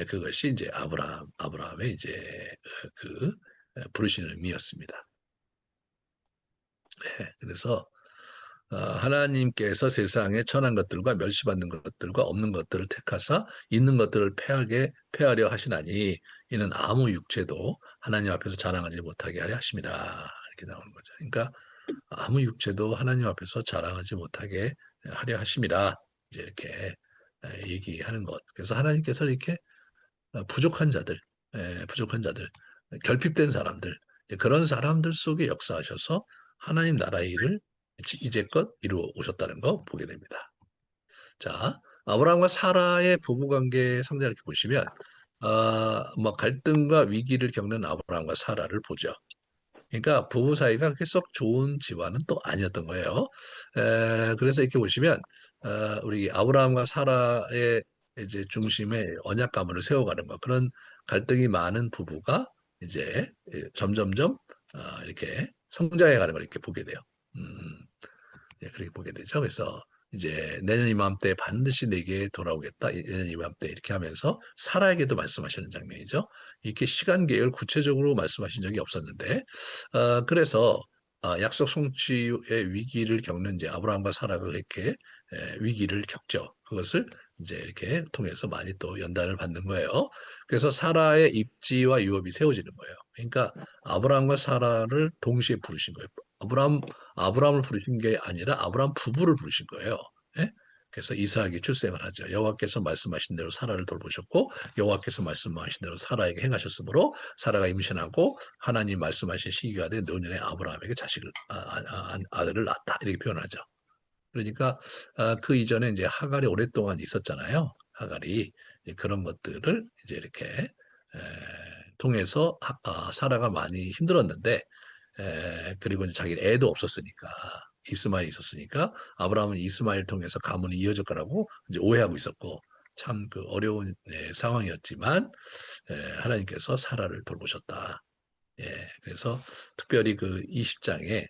그것이 이제 아브라함의 이제 부르시는 의미였습니다. 그래서 하나님께서 세상에 천한 것들과 멸시받는 것들과 없는 것들을 택하사 있는 것들을 패하려 하시나니 이는 아무 육체도 하나님 앞에서 자랑하지 못하게 하려 하심이라 이렇게 나오는 거죠. 그러니까 아무 육체도 하나님 앞에서 자랑하지 못하게 하려 하심이라 이제 이렇게 얘기하는 것. 그래서 하나님께서 이렇게 부족한 자들, 결핍된 사람들, 그런 사람들 속에 역사하셔서 하나님 나라의 일을 이제껏 이루어 오셨다는 거 보게 됩니다. 자, 아브라함과 사라의 부부관계 성장을 이렇게 보시면, 뭐 갈등과 위기를 겪는 아브라함과 사라를 보죠. 그러니까 부부 사이가 그렇게 썩 좋은 집안은 또 아니었던 거예요. 그래서 이렇게 보시면 우리 아브라함과 사라의 이제 중심에 언약 가문을 세워가는 것 그런 갈등이 많은 부부가 이제 점점점 이렇게 성장해가는 걸 이렇게 보게 돼요. 음, 그렇게 보게 되죠. 그래서 이제 내년 이맘때 반드시 내게 돌아오겠다. 내년 이맘때 이렇게 하면서 사라에게도 말씀하시는 장면이죠. 이렇게 시간 계획을 구체적으로 말씀하신 적이 없었는데, 그래서 약속 성취의 위기를 겪는 이제 아브라함과 사라가 이렇게 위기를 겪죠. 그것을 이제 이렇게 통해서 많이 또 연단을 받는 거예요. 그래서 사라의 입지와 유업이 세워지는 거예요. 그러니까 아브라함과 사라를 동시에 부르신 거예요. 아브라함을 부르신 게 아니라 아브라함 부부를 부르신 거예요. 예? 그래서 이삭이 출생을 하죠. 여호와께서 말씀하신 대로 사라를 돌보셨고 여호와께서 말씀하신 대로 사라에게 행하셨으므로 사라가 임신하고 하나님 말씀하신 시기가 된 노년에 아브라함에게 아들을 낳았다 이렇게 표현하죠. 그러니까 그 이전에 이제 하갈이 오랫동안 있었잖아요. 하갈이 이제 그런 것들을 이제 이렇게 통해서 사라가 많이 힘들었는데 그리고 이제 자기 애도 없었으니까 이스마엘이 있었으니까 아브라함은 이스마엘 통해서 가문이 이어질 거라고 이제 오해하고 있었고 참 그 어려운 상황이었지만 하나님께서 사라를 돌보셨다. 예, 그래서 특별히 그 20장에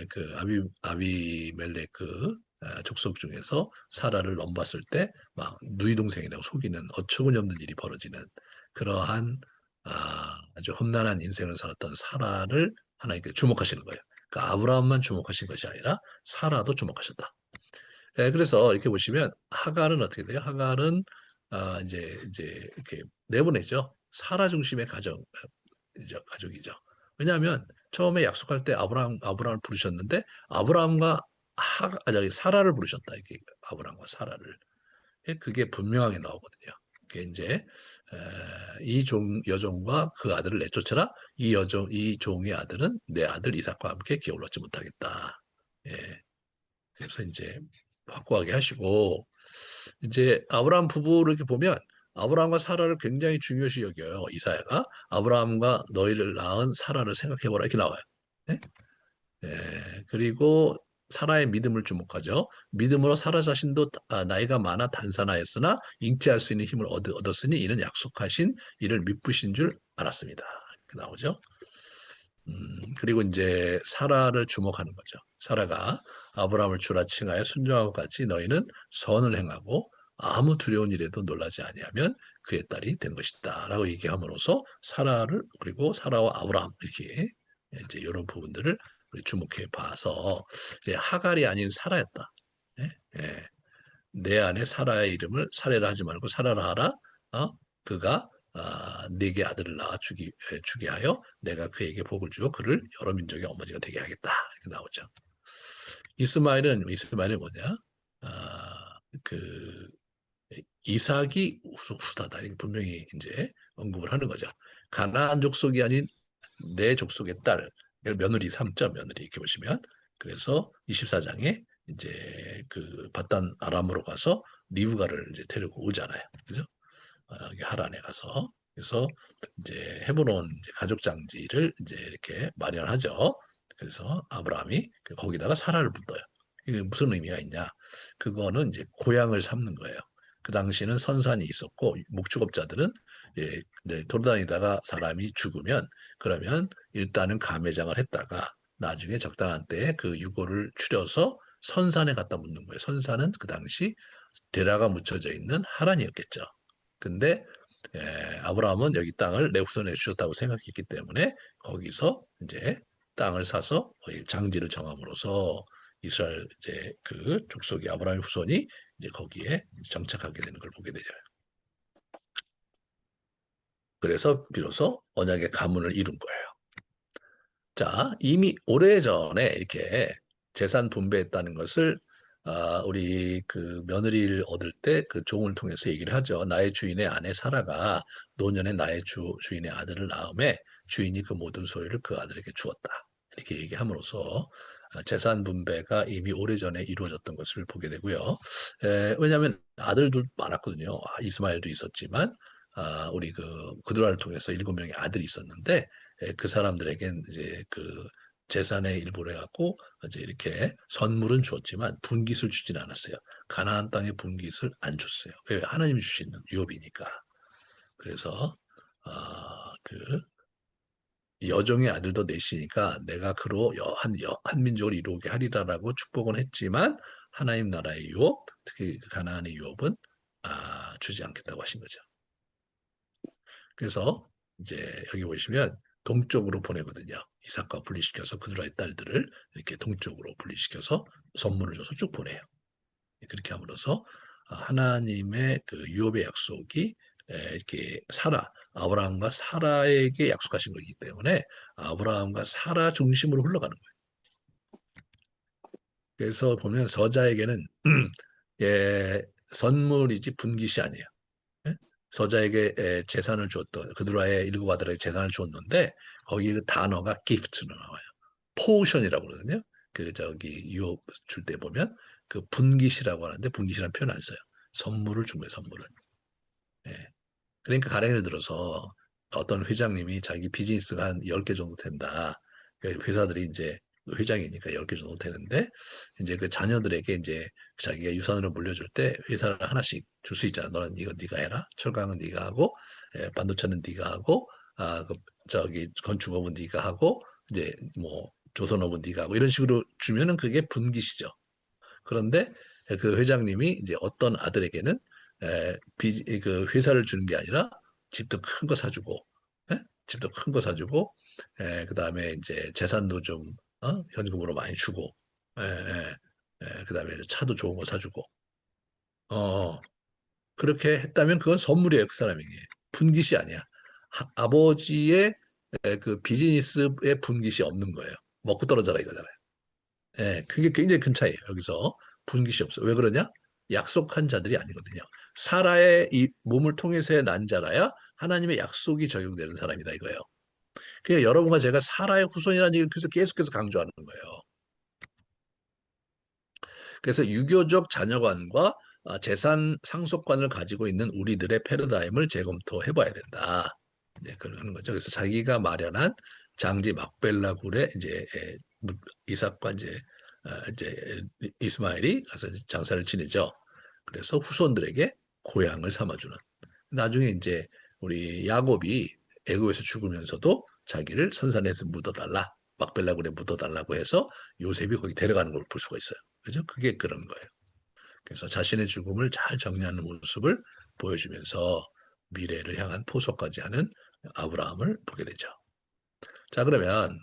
그 아비멜렉 그 족속 중에서 사라를 넘봤을 때 막 누이 동생이라고 속이는 어처구니 없는 일이 벌어지는 그러한 아주 험난한 인생을 살았던 사라를 하나님께 주목하시는 거예요. 그러니까 아브라함만 주목하신 것이 아니라 사라도 주목하셨다. 그래서 이렇게 보시면 하갈은 어떻게 돼요? 하갈은 이제 이렇게 내보내죠. 사라 중심의 가족이죠. 왜냐하면 처음에 약속할 때 아브라함을 부르셨는데 아브라함과 저기 사라를 부르셨다. 이게 아브라함과 사라를. 그게 분명하게 나오거든요. 그게 이제 여종과 그 아들을 내쫓아라. 이 종의 아들은 내 아들 이삭과 함께 기업을 얻지 못하겠다. 예. 그래서 이제 확고하게 하시고 이제 아브라함 부부를 이렇게 보면 아브라함과 사라를 굉장히 중요시 여겨요. 이사야가 아브라함과 너희를 낳은 사라를 생각해보라 이렇게 나와요. 네? 그리고 사라의 믿음을 주목하죠. 믿음으로 사라 자신도 나이가 많아 단산하였으나 잉태할 수 있는 힘을 얻었으니 이는 약속하신 이를 믿으신 줄 알았습니다. 이렇게 나오죠. 그리고 이제 사라를 주목하는 거죠. 사라가 아브라함을 주라 칭하여 순종하고 같이 너희는 선을 행하고 아무 두려운 일에도 놀라지 아니하면 그의 딸이 된 것이다라고 얘기함으로써 사라를 그리고 사라와 아브라함 이렇게 이제 이런 부분들을 우리 주목해 봐서 하갈이 아닌 사라였다. 예? 예. 내 안에 사라의 이름을 사례라 하지 말고 사라라 하라. 그가 네게 아들을 낳아 주게 하여 내가 그에게 복을 주어 그를 여러 민족의 어머니가 되게 하겠다. 이렇게 나오죠. 이스마엘은 뭐냐? 그 이삭이 후사다. 이렇게 분명히 이제 언급을 하는 거죠. 가나안 족속이 아닌 내 족속의 딸, 며느리 삼자 며느리 이렇게 보시면 그래서 24장에 이제 그 바단 아람으로 가서 리브가를 이제 데리고 오잖아요. 그죠? 하란에 가서 그래서 이제 헤브론 이제 가족 장지를 이제 이렇게 마련하죠. 그래서 아브라함이 거기다가 사라를 붙어요. 이게 무슨 의미가 있냐? 그거는 이제 고향을 삼는 거예요. 그 당시는 선산이 있었고 목축업자들은 이제 돌아다니다가 사람이 죽으면 그러면 일단은 가매장을 했다가 나중에 적당한 때에 그 유골을 추려서 선산에 갖다 묻는 거예요. 선산은 그 당시 데라가 묻혀져 있는 하란이었겠죠. 근데 아브라함은 여기 땅을 내 후손에 주셨다고 생각했기 때문에 거기서 이제 땅을 사서 장지를 정함으로써 이스라엘 이제 그 족속이 아브라함의 후손이 이제 거기에 정착하게 되는 걸 보게 되죠. 그래서 비로소 언약의 가문을 이룬 거예요. 자, 이미 오래전에 이렇게 재산 분배했다는 것을 우리 그 며느리를 얻을 때 그 종을 통해서 얘기를 하죠. 나의 주인의 아내 사라가 노년에 나의 주인의 아들을 낳음에 주인이 그 모든 소유를 그 아들에게 주었다. 이렇게 얘기함으로써 재산 분배가 이미 오래전에 이루어졌던 것을 보게 되고요. 왜냐하면 아들도 많았거든요. 이스마엘도 있었지만 우리 그 그드라를 통해서 7명의 아들이 있었는데 그 사람들에겐 이제 그 재산의 일부를 해갖고 이제 이렇게 선물은 주었지만 분깃을 주진 않았어요. 가나안 땅의 분깃을 안 줬어요. 왜? 하나님이 주시는 유업이니까. 그래서 그 여종의 아들도 내시니까 내가 그로 한 민족을 이루게 하리라라고 축복은 했지만 하나님 나라의 유업, 특히 그 가나안의 유업은 주지 않겠다고 하신 거죠. 그래서 이제 여기 보시면 동쪽으로 보내거든요. 이삭과 분리시켜서 그들의 딸들을 이렇게 동쪽으로 분리시켜서 선물을 줘서 쭉 보내요. 그렇게 함으로써 하나님의 그 유업의 약속이 이렇게 아브라함과 사라에게 약속하신 거기 때문에 아브라함과 사라 중심으로 흘러가는 거예요. 그래서 보면 서자에게는 예, 선물이지 분깃이 아니에요. 예? 서자에게 재산을 주었던 그드라의 일곱 아들에게 재산을 주었는데 거기 그 단어가 gift로 나와요. 포션이라고 그러거든요. 그 저기 유업 줄 때 보면 그 분깃이라고 하는데 분깃이라는 표현 안 써요. 선물을 준 거예요, 선물을. 예. 그러니까 가령 예를 들어서 어떤 회장님이 자기 비즈니스가 한 10개 정도 된다. 그 회사들이 이제 회장이니까 10개 정도 되는데 이제 그 자녀들에게 이제 자기가 유산으로 물려줄 때 회사를 하나씩 줄 수 있잖아. 너는 이거 네가 해라. 철강은 네가 하고 반도체는 네가 하고 그 저기 건축업은 네가 하고 이제 뭐 조선업은 네가 하고 이런 식으로 주면은 그게 분기시죠. 그런데 그 회장님이 이제 어떤 아들에게는 그 회사를 주는 게 아니라 집도 큰 거 사주고, 집도 큰 거 사주고, 그다음에 이제 재산도 좀 현금으로 많이 주고, 그다음에 차도 좋은 거 사주고, 어, 그렇게 했다면 그건 선물이에요, 그 사람에게. 분깃이 아니야. 아버지의 그 비즈니스의 분깃이 없는 거예요. 먹고 떨어져라 이거잖아요. 그게 굉장히 큰 차이예요. 여기서 분깃이 없어요. 왜 그러냐? 약속한 자들이 아니거든요. 사라의 이 몸을 통해서 난 자라야 하나님의 약속이 적용되는 사람이다 이거예요. 그냥 여러분과 제가 사라의 후손이라는 얘기를 그래서 계속해서 강조하는 거예요. 그래서 유교적 자녀관과 재산 상속관을 가지고 있는 우리들의 패러다임을 재검토해 봐야 된다. 이제 그러는 거죠. 그래서 자기가 마련한 장지 막벨라 굴에 이제 이삭과 이제 이스마엘이 가서 장사를 지내죠. 그래서 후손들에게 고향을 삼아주는. 나중에 이제 우리 야곱이 애굽에서 죽으면서도 자기를 선산에서 묻어달라. 막벨라 굴에 묻어달라고 해서 요셉이 거기 데려가는 걸 볼 수가 있어요. 그죠? 그게 그런 거예요. 그래서 자신의 죽음을 잘 정리하는 모습을 보여주면서 미래를 향한 포석까지 하는 아브라함을 보게 되죠. 자, 그러면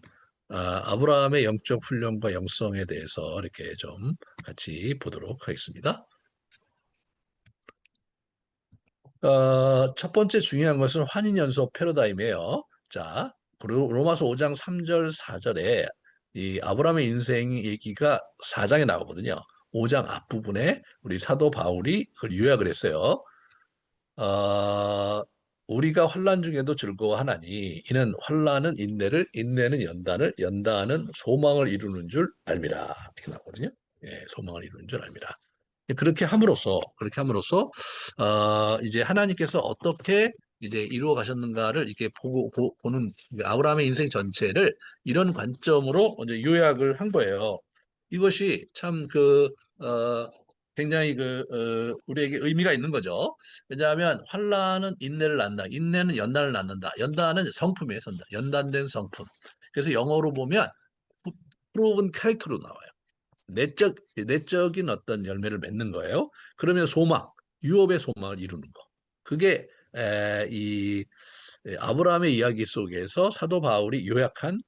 아브라함의 영적 훈련과 영성에 대해서 이렇게 좀 같이 보도록 하겠습니다. 첫 번째 중요한 것은 환인연속 패러다임이에요. 자, 로마서 5장 3절 4절에 이 아브라함의 인생 얘기가 4장에 나오거든요. 5장 앞부분에 우리 사도 바울이 그걸 요약을 했어요. 어, 우리가 환난 중에도 즐거워하나니 이는 환난은 인내를 인내는 연단을 연단은 소망을 이루는 줄 알미라 이렇게 나오거든요. 소망을 이루는 줄 알미라. 그렇게 함으로써 이제 하나님께서 어떻게 이제 이루어 가셨는가를 이렇게 보는 아브라함의 인생 전체를 이런 관점으로 이제 요약을 한 거예요. 이것이 참 굉장히 우리에게 의미가 있는 거죠. 왜냐하면 환란은 인내를 낳는다. 인내는 연단을 낳는다. 연단은 성품이에요. 연단된 성품. 그래서 영어로 보면 proven character로 나와요. 내적인 어떤 열매를 맺는 거예요. 그러면 유업의 소망을 이루는 거. 그게 이 아브라함의 이야기 속에서 사도 바울이 요약한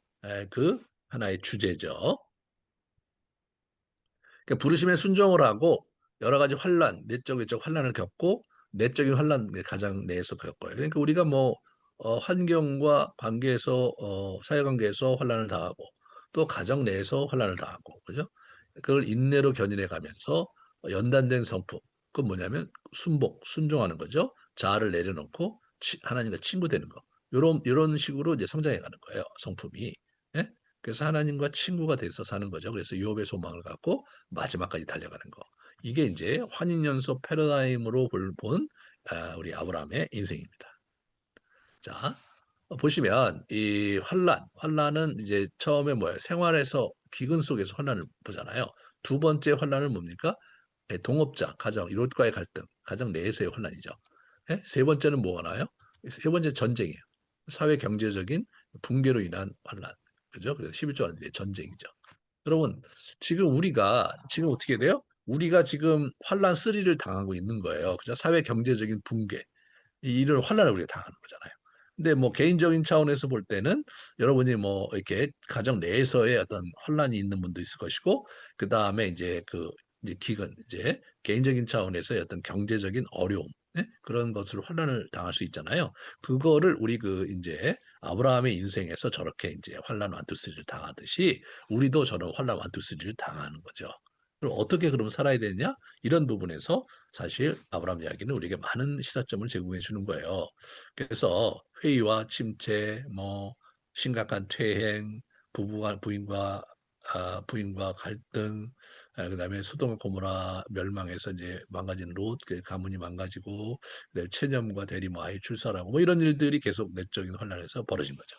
그 하나의 주제죠. 그러니까 부르심에 순종을 하고 여러 가지 내적 외적 환란을 겪고 내적인 환란 가장 내에서 겪어요. 그러니까 우리가 뭐 환경과 관계에서 사회관계에서 환란을 당하고 또 가정 내에서 환란을 당하고 그죠? 그걸 인내로 견인해 가면서 연단된 성품 그건 뭐냐면 순종하는 거죠. 자아를 내려놓고 하나님과 친구 되는 거. 요런 식으로 이제 성장해 가는 거예요. 성품이. 예? 그래서 하나님과 친구가 돼서 사는 거죠. 그래서 유업의 소망을 갖고 마지막까지 달려가는 거. 이게 이제 환인연속 패러다임으로 본 우리 아브라함의 인생입니다. 자, 보시면 이 환란은 이제 처음에 뭐예요? 생활에서 기근 속에서 환란을 보잖아요. 두 번째 환란은 뭡니까? 동업자, 가정, 이웃과의 갈등, 가정 내에서의 환란이죠. 세 번째는 뭐가 나요? 세 번째 전쟁이에요. 사회 경제적인 붕괴로 인한 환란. 그죠? 그래서 11조 안에 전쟁이죠. 여러분, 지금 어떻게 돼요? 우리가 지금 환란 3를 당하고 있는 거예요. 그죠? 사회 경제적인 붕괴. 이런 환란을 우리가 당하는 거잖아요. 근데 뭐 개인적인 차원에서 볼 때는 여러분이 뭐 이렇게 가정 내에서의 어떤 혼란이 있는 분도 있을 것이고, 그 다음에 이제 그 이제 기근 이제 개인적인 차원에서의 어떤 경제적인 어려움, 예? 그런 것을 혼란을 당할 수 있잖아요. 그거를 우리 그 이제 아브라함의 인생에서 저렇게 이제 환란 완투쓰리를 당하듯이 우리도 저런 환란 완투쓰리를 당하는 거죠. 그럼 어떻게 그럼 살아야 되느냐? 이런 부분에서 사실 아브라함 이야기는 우리에게 많은 시사점을 제공해 주는 거예요. 그래서 회의와 침체, 뭐 심각한 퇴행, 부부간 부인과 갈등, 그다음에 소돔과 고모라 멸망해서 이제 망가진 롯, 그 가문이 망가지고, 그다음에 체념과 대리, 뭐 아이 출산하고 뭐 이런 일들이 계속 내적인 혼란에서 벌어진 거죠.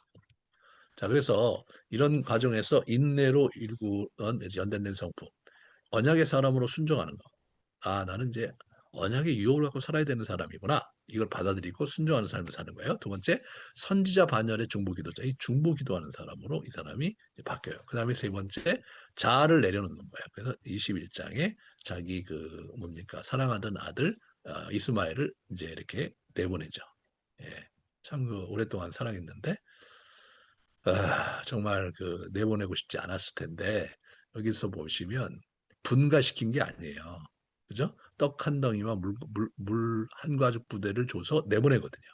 자, 그래서 이런 과정에서 인내로 일구는 이제 연단된 성품, 언약의 사람으로 순종하는 거. 아, 나는 이제 언약의 유혹을 갖고 살아야 되는 사람이구나. 이걸 받아들이고 순종하는 삶을 사는 거예요. 두 번째, 선지자 반열의 중보기도자. 이 중보기도하는 사람으로 이 사람이 이제 바뀌어요. 그 다음에 세 번째, 자아를 내려놓는 거예요. 그래서 21장에 자기 그 뭡니까 사랑하던 아들 이스마엘을 이제 이렇게 내보내죠. 예. 참 그 오랫동안 사랑했는데 정말 그 내보내고 싶지 않았을 텐데 여기서 보시면 분가시킨 게 아니에요. 그죠? 떡 한 덩이와 물 한 가죽 부대를 줘서 내보내거든요.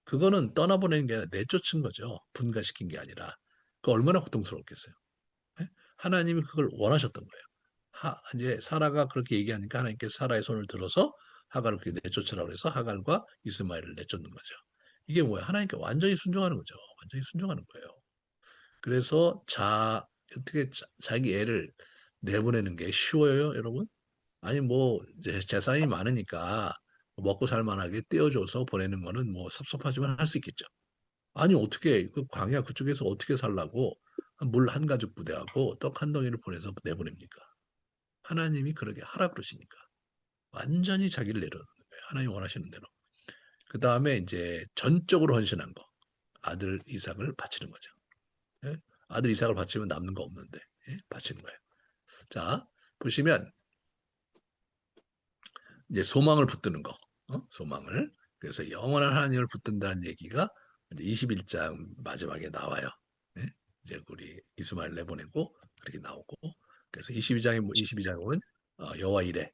그거는 떠나보내는 게 아니라 내쫓은 거죠. 분가시킨 게 아니라. 그 얼마나 고통스럽겠어요. 예? 하나님이 그걸 원하셨던 거예요. 이제 사라가 그렇게 얘기하니까 하나님께서 사라의 손을 들어서 하갈을 그렇게 내쫓으라고 해서 하갈과 이스마엘을 내쫓는 거죠. 이게 뭐야? 하나님께 완전히 순종하는 거죠. 완전히 순종하는 거예요. 그래서 어떻게 자기 애를 내보내는 게 쉬워요, 여러분? 아니, 뭐, 이제 재산이 많으니까 먹고 살 만하게 떼어줘서 보내는 거는 뭐 섭섭하지만 할 수 있겠죠. 아니, 어떻게, 그 광야 그쪽에서 어떻게 살라고 물 한 가죽 부대하고 떡 한 덩이를 보내서 내보냅니까? 하나님이 그러게 하라 그러시니까. 완전히 자기를 내려놓는 거예요. 하나님 원하시는 대로. 그 다음에 이제 전적으로 헌신한 거. 아들 이삭을 바치는 거죠. 예? 아들 이삭을 바치면 남는 거 없는데, 예? 바치는 거예요. 자, 보시면 이제 소망을 붙드는 거, 소망을. 그래서 영원한 하나님을 붙든다는 얘기가 이제 21장 마지막에 나와요. 예? 이제 우리 이스마엘 내보내고 그렇게 나오고, 그래서 22장에 보면 여호와 이레,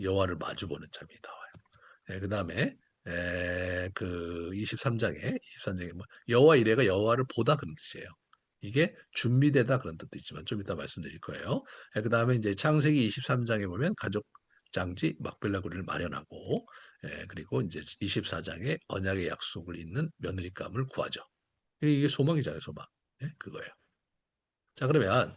여호와를 마주보는 장면이 나와요. 예, 그다음에 그 23장에 뭐 여호와 이레가 여호와를 보다 그런 뜻이에요. 이게 준비되다 그런 뜻도 있지만 좀 이따 말씀드릴 거예요. 그다음에 이제 창세기 23장에 보면 가족 장지 막벨라 구리를 마련하고, 그리고 이제 24장에 언약의 약속을 잇는 며느리감을 구하죠. 이게 소망이잖아요, 소망. 예, 그거예요. 자, 그러면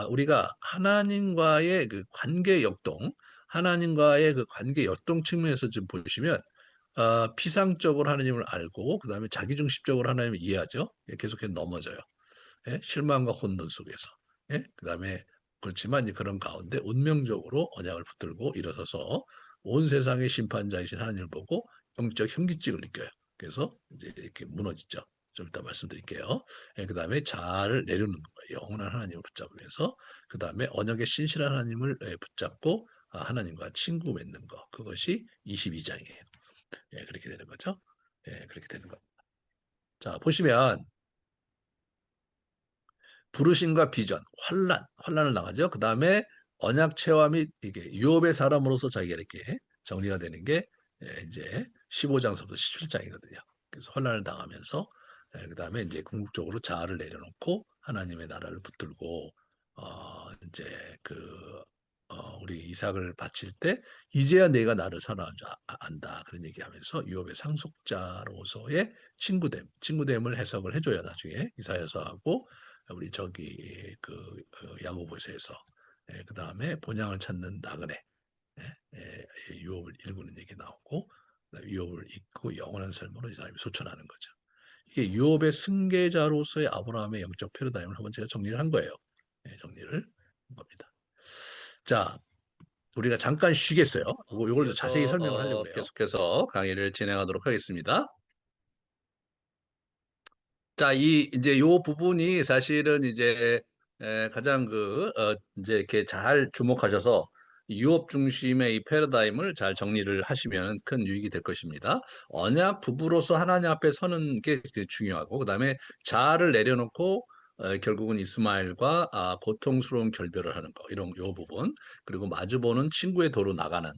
우리가 하나님과의 그 관계 역동, 하나님과의 그 관계 역동 측면에서 좀 보시면 피상적으로 하나님을 알고 그다음에 자기중심적으로 하나님을 이해하죠. 예, 계속해서 넘어져요. 예? 실망과 혼돈 속에서. 예? 그다음에 그렇지만 이제 그런 가운데 운명적으로 언약을 붙들고 일어서서 온 세상의 심판자이신 하나님을 보고 영적 현기증을 느껴요. 그래서 이제 이렇게 무너지죠. 좀 이따 말씀드릴게요. 예, 그다음에 자아를 내려놓는 거예요. 영원한 하나님을 붙잡으면서 그다음에 언약의 신실한 하나님을 붙잡고 하나님과 친구 맺는 거. 그것이 22장이에요. 예, 그렇게 되는 거죠. 예, 그렇게 되는 거. 자, 보시면 부르심과 비전, 환란을 당하죠. 그 다음에 언약 체화 및 이게 유업의 사람으로서 자기가 이렇게 정리가 되는 게 이제 15장서부터 17장이거든요. 그래서 환란을 당하면서 그 다음에 이제 궁극적으로 자아를 내려놓고 하나님의 나라를 붙들고 이제 우리 이삭을 바칠 때 이제야 내가 나를 사랑한 줄 안다 그런 얘기하면서 유업의 상속자로서의 친구됨을 해석을 해줘야 나중에 이사야서하고 우리 저기 야고보서에서 그 다음에 본향을 찾는 나그네 유업을 일구는 얘기 나오고 유업을 잊고 영원한 삶으로 이 사람이 소천하는 거죠. 이게 유업의 승계자로서의 아브라함의 영적 패러다임을 한번 제가 정리를 한 거예요. 정리를 한 겁니다. 자, 우리가 잠깐 쉬겠어요. 이걸 더 자세히 설명을 하려고 해요. 계속해서 강의를 진행하도록 하겠습니다. 자, 이제 요 부분이 사실은 이제 가장 이제 이렇게 잘 주목하셔서 유업 중심의 이 패러다임을 잘 정리를 하시면 큰 유익이 될 것입니다. 언약 부부로서 하나님 앞에 서는 게 중요하고, 그다음에 자아를 내려놓고 결국은 이스마엘과 고통스러운 결별을 하는 거, 이런 요 부분, 그리고 마주보는 친구의 도로 나가는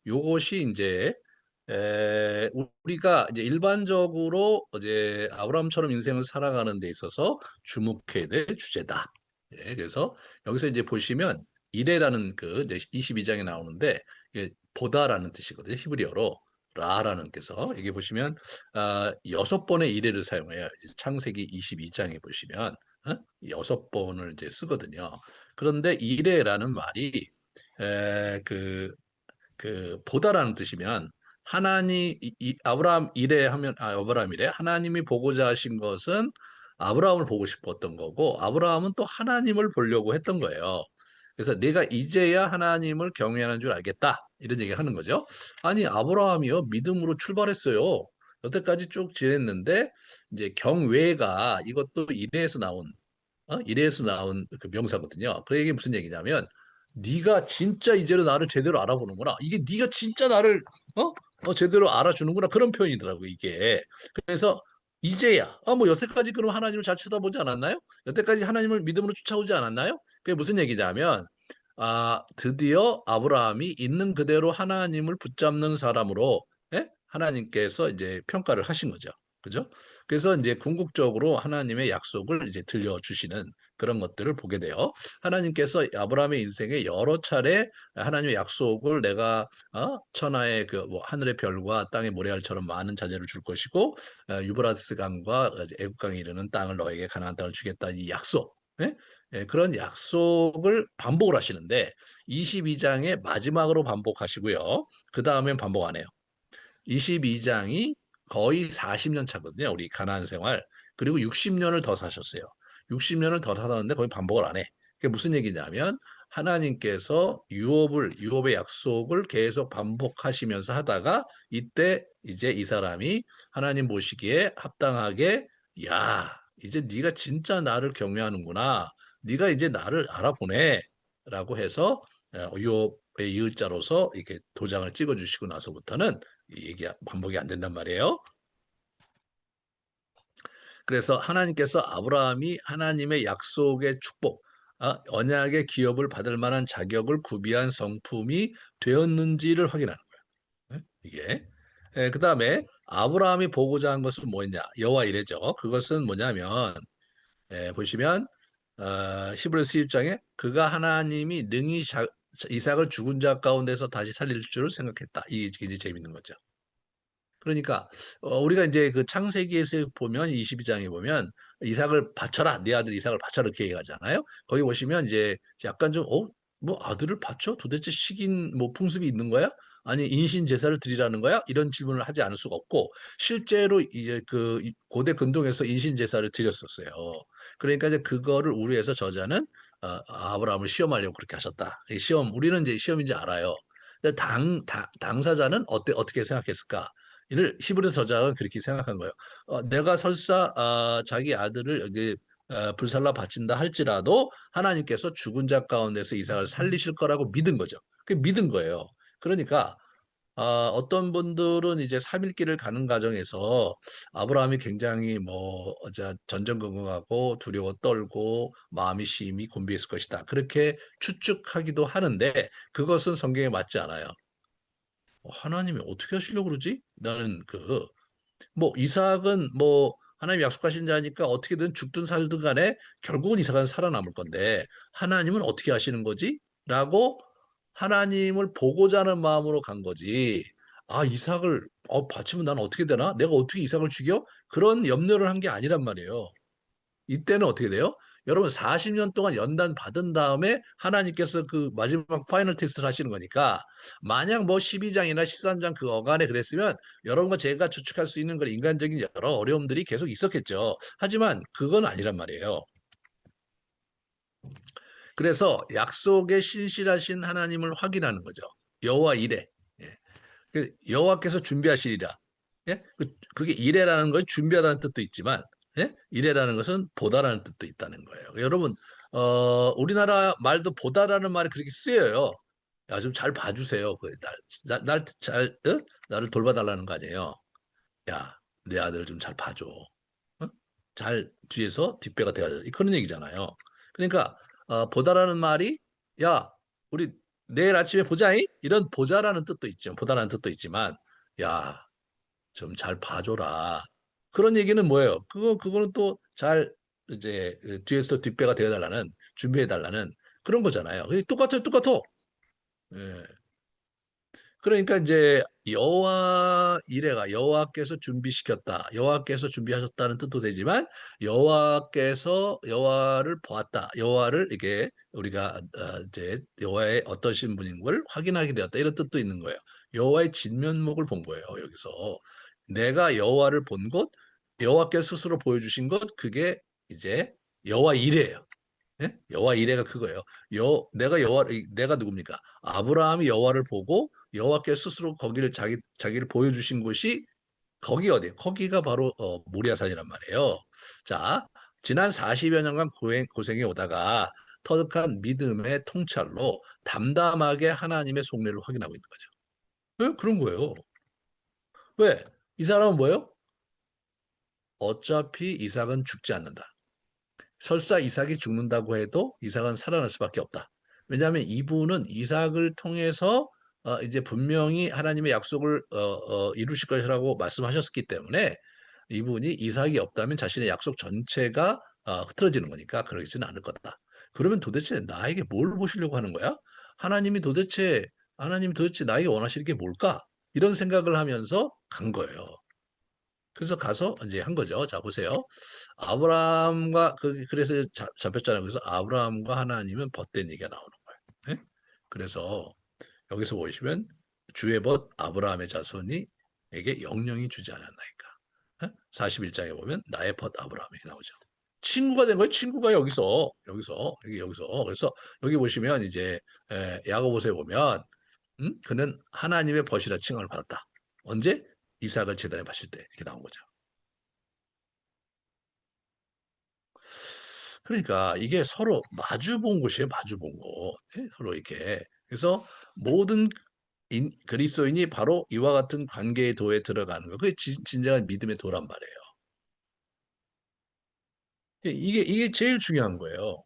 요것이 이제 우리가 이제 일반적으로 이제 아브라함처럼 인생을 살아가는 데 있어서 주목해야 될 주제다. 예, 그래서 여기서 이제 보시면 이레라는 그 이제 22장에 나오는데 이게 보다라는 뜻이거든요. 히브리어로 라라는 뜻에서 여기 보시면 6번의 이레를 사용해요. 이제 창세기 22장에 보시면 6번을 이제 쓰거든요. 그런데 이레라는 말이 에, 그 보다라는 뜻이면 하나님 아브라함 이래 하면 아브라함 이래 하나님이 보고자 하신 것은 아브라함을 보고 싶었던 거고 아브라함은 또 하나님을 보려고 했던 거예요. 그래서 내가 이제야 하나님을 경외하는 줄 알겠다 이런 얘기 하는 거죠. 아니 아브라함이요 믿음으로 출발했어요. 여태까지 쭉 지냈는데 이제 경외가 이것도 이래에서 나온 그 명사거든요. 그 얘기 무슨 얘기냐면 네가 진짜 이제는 나를 제대로 알아보는구나. 이게 네가 진짜 나를 제대로 알아주는구나. 그런 표현이더라고 이게. 그래서 이제야 뭐 여태까지 그럼 하나님을 잘 쳐다보지 않았나요? 여태까지 하나님을 믿음으로 쫓아오지 않았나요? 그게 무슨 얘기냐면 드디어 아브라함이 있는 그대로 하나님을 붙잡는 사람으로 하나님께서 이제 평가를 하신 거죠. 그죠? 그래서 이제 궁극적으로 하나님의 약속을 이제 들려주시는 그런 것들을 보게 돼요. 하나님께서 아브라함의 인생에 여러 차례 하나님의 약속을 내가 천하의 그 뭐 하늘의 별과 땅의 모래알처럼 많은 자녀를 줄 것이고 유브라데스 강과 애굽 강에 이르는 땅을 너에게 가나안 땅을 주겠다 이 약속. 예? 그런 약속을 반복을 하시는데 22장의 마지막으로 반복하시고요. 그 다음엔 반복 안 해요. 22장이 거의 40년 차거든요. 우리 가나안 생활. 그리고 60년을 더 사셨어요. 60년을 더 사셨는데 거의 반복을 안 해. 그게 무슨 얘기냐면 하나님께서 유업의 약속을 계속 반복하시면서 하다가 이때 이제 이 사람이 하나님 보시기에 합당하게 야, 이제 네가 진짜 나를 경외하는구나. 네가 이제 나를 알아보네. 라고 해서 유업의 이을자로서 이렇게 도장을 찍어주시고 나서부터는 이 얘기 반복이 안 된단 말이에요. 그래서 하나님께서 아브라함이 하나님의 약속의 축복, 언약의 기업을 받을 만한 자격을 구비한 성품이 되었는지를 확인하는 거예요. 이게. 그 다음에 아브라함이 보고자 한 것은 뭐였냐? 여호와 이레죠. 그것은 뭐냐면 보시면 히브리서 1장에 그가 하나님이 능히 이삭을 죽은 자 가운데서 다시 살릴 줄을 생각했다. 이게 굉장히 재밌는 거죠. 그러니까 우리가 이제 그 창세기에서 보면 22장에 보면 이삭을 바쳐라 네 아들 이삭을 바쳐라 이렇게 얘기하잖아요. 거기 보시면 이제 약간 좀 뭐 아들을 바쳐 도대체 식인 뭐 풍습이 있는 거야? 아니 인신 제사를 드리라는 거야? 이런 질문을 하지 않을 수가 없고 실제로 이제 그 고대 근동에서 인신 제사를 드렸었어요. 그러니까 이제 그거를 우려해서 저자는 아브라함을 시험하려고 그렇게 하셨다. 이 시험 우리는 이제 시험인지 알아요. 근데 당사자는 어떻게 생각했을까? 이를 히브리 저자가 그렇게 생각한 거예요. 내가 설사 자기 아들을 여기 불살라 바친다 할지라도 하나님께서 죽은 자 가운데서 이삭을 살리실 거라고 믿은 거죠. 그 믿은 거예요. 그러니까 어떤 분들은 이제 3일길을 가는 과정에서 아브라함이 굉장히 뭐 전전긍긍하고 두려워 떨고 마음이 심히 곤비했을 것이다. 그렇게 추측하기도 하는데 그것은 성경에 맞지 않아요. 하나님이 어떻게 하시려고 그러지? 나는 뭐 이삭은 뭐 하나님 약속하신 자니까 어떻게든 죽든 살든 간에 결국은 이삭은 살아남을 건데 하나님은 어떻게 하시는 거지? 라고 하나님을 보고자 하는 마음으로 간 거지. 이삭을 바치면 난 어떻게 되나? 내가 어떻게 이삭을 죽여? 그런 염려를 한 게 아니란 말이에요. 이때는 어떻게 돼요? 여러분 40년 동안 연단 받은 다음에 하나님께서 그 마지막 파이널 테스트를 하시는 거니까 만약 뭐 12장이나 13장 그 어간에 그랬으면 여러분과 제가 추측할 수 있는 그 인간적인 여러 어려움들이 계속 있었겠죠. 하지만 그건 아니란 말이에요. 그래서 약속에 신실하신 하나님을 확인하는 거죠. 여호와 이레. 예. 여호와께서 준비하시리라. 예? 그게 이래라는 것이 준비하다는 뜻도 있지만, 예? 이래라는 것은 보다라는 뜻도 있다는 거예요. 여러분, 우리나라 말도 보다라는 말이 그렇게 쓰여요. 야, 좀 잘 봐주세요. 나를 돌봐달라는 거 아니에요. 야, 내 아들을 좀 잘 봐줘. 어? 잘 뒤에서 뒷배가 돼가지고 그런 얘기잖아요. 그러니까 보다라는 말이 야, 우리 내일 아침에 보자잉? 이런 보자라는 뜻도 있죠. 보다라는 뜻도 있지만 야, 좀 잘 봐줘라. 그런 얘기는 뭐예요? 그거는 또 잘 이제 뒤에서 뒷배가 되어달라는 준비해달라는 그런 거잖아요. 똑같아요, 똑같아. 예. 그러니까 이제 여호와 이레가 여호와께서 준비시켰다. 여호와께서 준비하셨다는 뜻도 되지만 여호와께서 여호와를 보았다. 여호와를 이게 우리가 이제 여호와의 어떠신 분인 걸 확인하게 되었다. 이런 뜻도 있는 거예요. 여호와의 진면목을 본 거예요. 여기서 내가 여호와를 본 것, 여호와께서 스스로 보여주신 것, 그게 이제 여호와 이레예요. 예? 여호와 이레가 그거예요. 내가 누굽니까? 아브라함이 여호와를 보고 여호와께 스스로 거기를 자기를 보여주신 곳이 거기 어디예요? 거기가 바로 모리아산이란 말이에요. 자, 지난 40여 년간 고생해 오다가 터득한 믿음의 통찰로 담담하게 하나님의 속내를 확인하고 있는 거죠. 왜? 그런 거예요. 왜? 이 사람은 뭐예요? 어차피 이삭은 죽지 않는다. 설사 이삭이 죽는다고 해도 이삭은 살아날 수밖에 없다. 왜냐하면 이분은 이삭을 통해서 이제 분명히 하나님의 약속을 이루실 것이라고 말씀하셨기 때문에 이분이 이삭이 없다면 자신의 약속 전체가 흐트러지는 거니까 그러지는 않을 거다. 그러면 도대체 나에게 뭘 보시려고 하는 거야? 하나님이 도대체 나에게 원하시는 게 뭘까? 이런 생각을 하면서 간 거예요. 그래서 가서 이제 한 거죠. 자, 보세요. 아브라함과 그래서 잡혔잖아요. 그래서 아브라함과 하나님은 벗된 얘기가 나오는 거예요. 예? 그래서 여기서 보시면 주의 벗 아브라함의 자손이 에게 영영이 주지 않았나이까. 41장에 보면 나의 벗 아브라함 이렇게 나오죠. 친구가 된 거예요. 친구가 여기서. 그래서 여기 보시면 이제 야고보서에 보면 그는 하나님의 벗이라 칭함을 받았다. 언제? 이삭을 제단에 바칠 때 이렇게 나온 거죠. 그러니까 이게 서로 마주 본 곳이에요. 마주 본 곳. 예? 서로 이렇게. 그래서 모든 그리스도인이 바로 이와 같은 관계의 도에 들어가는 거예요. 그게 진정한 믿음의 도란 말이에요. 이게 제일 중요한 거예요.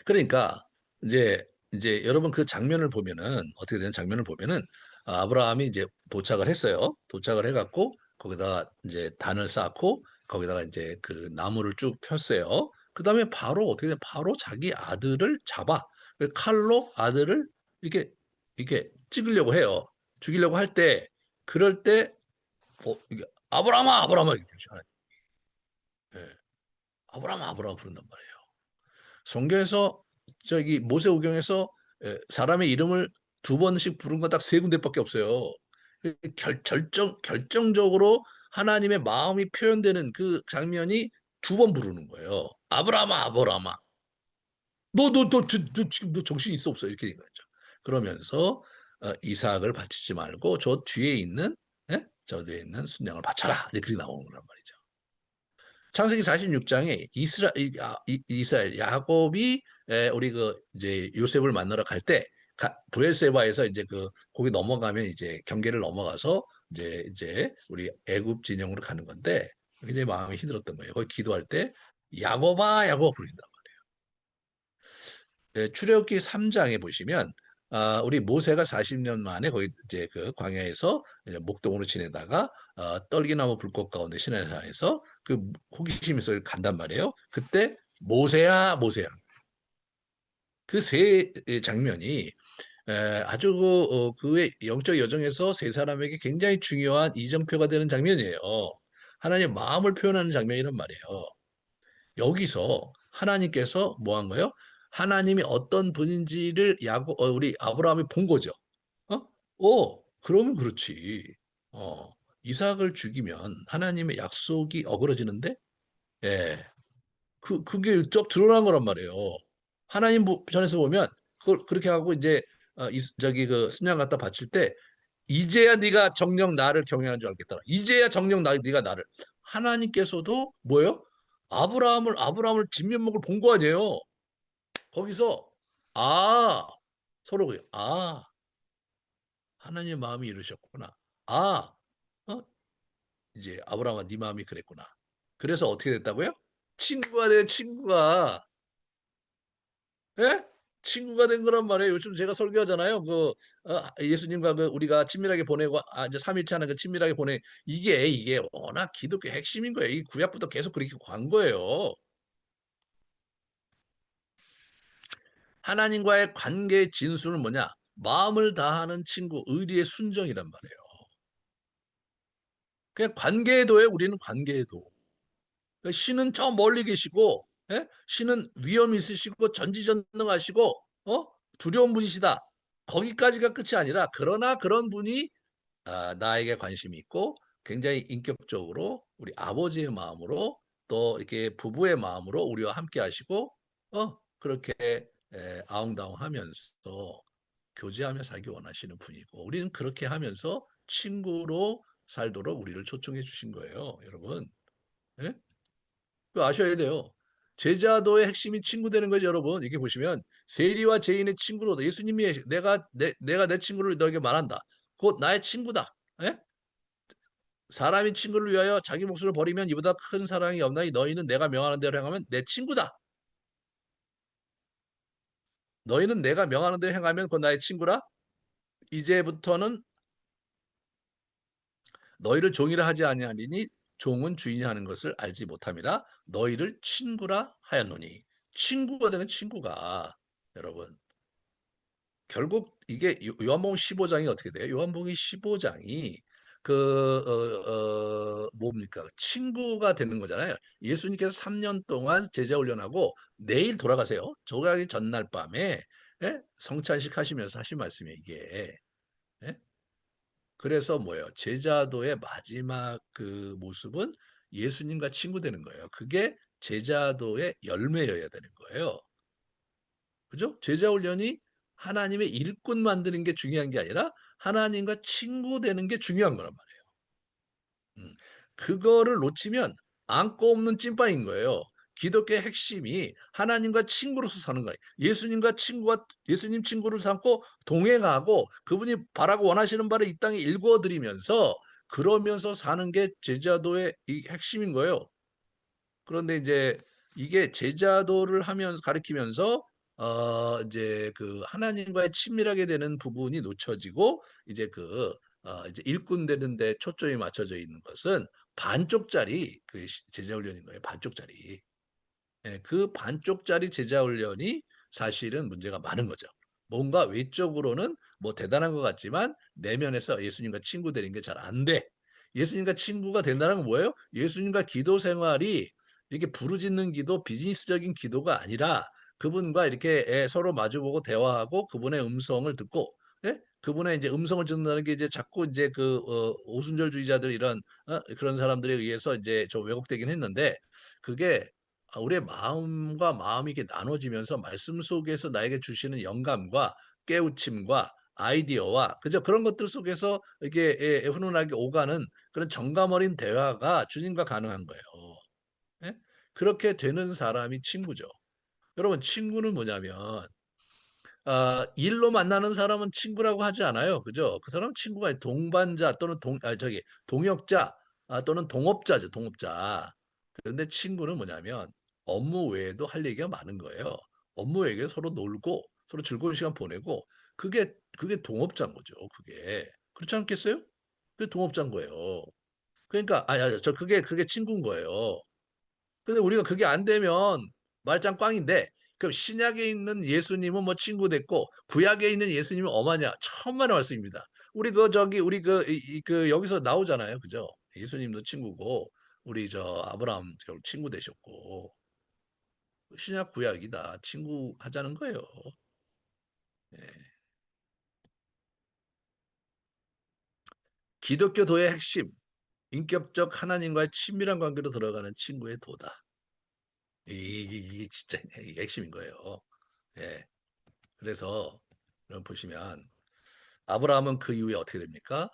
그러니까 이제 여러분 그 장면을 보면은 어떻게 되는 장면을 보면은 아브라함이 이제 도착을 했어요. 도착을 해갖고 거기다가 이제 단을 쌓고 거기다가 이제 그 나무를 쭉 폈어요. 그 다음에 바로 어떻게 돼? 바로 자기 아들을 잡아 그 칼로 아들을 이렇게 찍으려고 해요. 죽이려고 할 때 그럴 때 이게 아브라함아 아브라함아 이렇게 부르잖아요. 예. 아브라함아 아브라함 부른단 말이에요. 성경에서 저기 모세오경에서 사람의 이름을 두 번씩 부른 건 딱 세 군데밖에 없어요. 결정적으로 하나님의 마음이 표현되는 그 장면이 두 번 부르는 거예요. 아브라함아, 아브라함아. 지금 너 정신 있어 없어? 이렇게 된 거죠. 그러면서 이삭을 바치지 말고 저 뒤에 있는 저 뒤에 있는 순양을 바쳐라. 이렇게 나오는 거란 말이죠. 창세기 46장에 이스라엘 야곱이 우리 그 이제 요셉을 만나러 갈 때 브엘세바에서 이제 그 거기 넘어가면 이제 경계를 넘어가서 이제 우리 애굽 진영으로 가는 건데 굉장히 마음이 힘들었던 거예요. 거기 기도할 때 야곱아 야곱 부른다. 출애굽기 3장에 보시면 우리 모세가 40년 만에 거기 이제 그 광야에서 이제 목동으로 지내다가 떨기나무 불꽃 가운데 시내산에서 그 호기심이 있어 간단 말이에요. 그때 모세야 모세야 그 세 장면이 아주 그의 영적 여정에서 세 사람에게 굉장히 중요한 이정표가 되는 장면이에요. 하나님의 마음을 표현하는 장면이란 말이에요. 여기서 하나님께서 뭐 한 거예요? 하나님이 어떤 분인지를 우리 아브라함이 본 거죠. 어? 그러면 그렇지. 어, 이삭을 죽이면 하나님의 약속이 어그러지는데, 예, 그게 쭉 드러난 거란 말이에요. 하나님 편에서 보면 그걸 그렇게 하고 이제 저기 그 순양 갖다 바칠 때 이제야 네가 정녕 나를 경외한 줄 알겠다. 이제야 정녕 네가 나를. 하나님께서도 뭐예요? 아브라함을 진면목을 본 거 아니에요. 거기서 아 서로 하나님의 마음이 이러셨구나. 아, 어? 이제 아브라함아 네 마음이 그랬구나. 그래서 어떻게 됐다고요? 친구가 돼, 친구가. 예? 친구가 된 거란 말이에요. 요즘 제가 설교하잖아요. 예수님과 우리가 친밀하게 보내고 이제 3일째 하는 그 친밀하게 보내 이게 워낙 기독교 핵심인 거예요. 이 구약부터 계속 그렇게 간 거예요. 하나님과의 관계의 진수는 뭐냐? 마음을 다하는 친구, 의리의 순정이란 말이에요. 그냥 관계에도에 우리는 관계에도. 신은 저 멀리 계시고, 예? 신은 위엄 있으시고 전지전능하시고, 두려운 분이시다. 거기까지가 끝이 아니라 그러나 그런 분이 나에게 관심이 있고 굉장히 인격적으로 우리 아버지의 마음으로 또 이렇게 부부의 마음으로 우리와 함께 하시고 그렇게 아웅다웅하면서 교제하며 살기 원하시는 분이고 우리는 그렇게 하면서 친구로 살도록 우리를 초청해 주신 거예요, 여러분. 예? 그거 아셔야 돼요. 제자도의 핵심이 친구 되는 거죠, 여러분. 이게 보시면 세리와 죄인의 친구로 예수님이 내가 내 친구를 너에게 말한다. 곧 나의 친구다. 예? 사람이 친구를 위하여 자기 목숨을 버리면 이보다 큰 사랑이 없나니 너희는 내가 명하는 대로 행하면 내 친구다. 너희는 내가 명하는 대로 행하면 그건 나의 친구라. 이제부터는 너희를 종이라 하지 아니하리니 종은 주인이 하는 것을 알지 못함이라. 너희를 친구라 하였노니. 친구가 되는 친구가 여러분 결국 이게 요한복음 15장이 어떻게 돼요? 요한복음 15장이 뭡니까? 친구가 되는 거잖아요. 예수님께서 3년 동안 제자 훈련하고 내일 돌아가세요. 돌아가기 전날 밤에 성찬식 하시면서 하신 말씀이에요, 이게. 예? 그래서 뭐예요? 제자도의 마지막 그 모습은 예수님과 친구 되는 거예요. 그게 제자도의 열매여야 되는 거예요. 그죠? 제자 훈련이 하나님의 일꾼 만드는 게 중요한 게 아니라 하나님과 친구 되는 게 중요한 거란 말이에요. 그거를 놓치면 안고 없는 찐빵인 거예요. 기독교의 핵심이 하나님과 친구로서 사는 거예요. 예수님 친구를 삼고 동행하고 그분이 바라고 원하시는 바를 이 땅에 일구어 드리면서 그러면서 사는 게 제자도의 이 핵심인 거예요. 그런데 이제 이게 제자도를 하면서 가리키면서 이제 그 하나님과의 친밀하게 되는 부분이 놓쳐지고 이제 이제 일꾼 되는데 초점이 맞춰져 있는 것은 반쪽짜리 그 제자 훈련인 거예요. 반쪽짜리. 예, 그 반쪽짜리 제자 훈련이 사실은 문제가 많은 거죠. 뭔가 외적으로는 뭐 대단한 것 같지만 내면에서 예수님과 친구 되는 게 잘 안 돼. 예수님과 친구가 된다는 건 뭐예요? 예수님과 기도 생활이 이렇게 부르짖는 기도, 비즈니스적인 기도가 아니라 그분과 이렇게 서로 마주보고 대화하고 그분의 음성을 듣고 그분의 이제 음성을 듣는다는 게 이제 자꾸 이제 오순절주의자들 이런 그런 사람들에 의해서 이제 좀 왜곡되긴 했는데 그게 우리의 마음과 마음이 이렇게 나눠지면서 말씀 속에서 나에게 주시는 영감과 깨우침과 아이디어와 그저 그런 것들 속에서 이게 훈훈하게 오가는 그런 정감 어린 대화가 주님과 가능한 거예요. 예? 그렇게 되는 사람이 친구죠. 여러분, 친구는 뭐냐면 일로 만나는 사람은 친구라고 하지 않아요. 그죠? 그 사람은 친구가 아니라 동반자 또는 동역자 또는 동업자죠. 동업자. 그런데 친구는 뭐냐면 업무 외에도 할 얘기가 많은 거예요. 업무 외에 서로 놀고 서로 즐거운 시간 보내고 그게 동업자인 거죠. 그게. 그렇지 않겠어요? 그게 동업자인 거예요. 그러니까 그게 친구인 거예요. 그래서 우리가 그게 안 되면 말짱 꽝인데 그럼 신약에 있는 예수님은 뭐 친구 됐고 구약에 있는 예수님은 엄하냐 천만의 말씀입니다. 우리 여기서 나오잖아요, 그죠? 예수님도 친구고 우리 아브라함 친구 되셨고 신약 구약이다 친구 하자는 거예요. 예. 기독교도의 핵심 인격적 하나님과의 친밀한 관계로 들어가는 친구의 도다. 이게 진짜 이게 핵심인 거예요. 예. 그래서 여러분 보시면 아브라함은 그 이후에 어떻게 됩니까?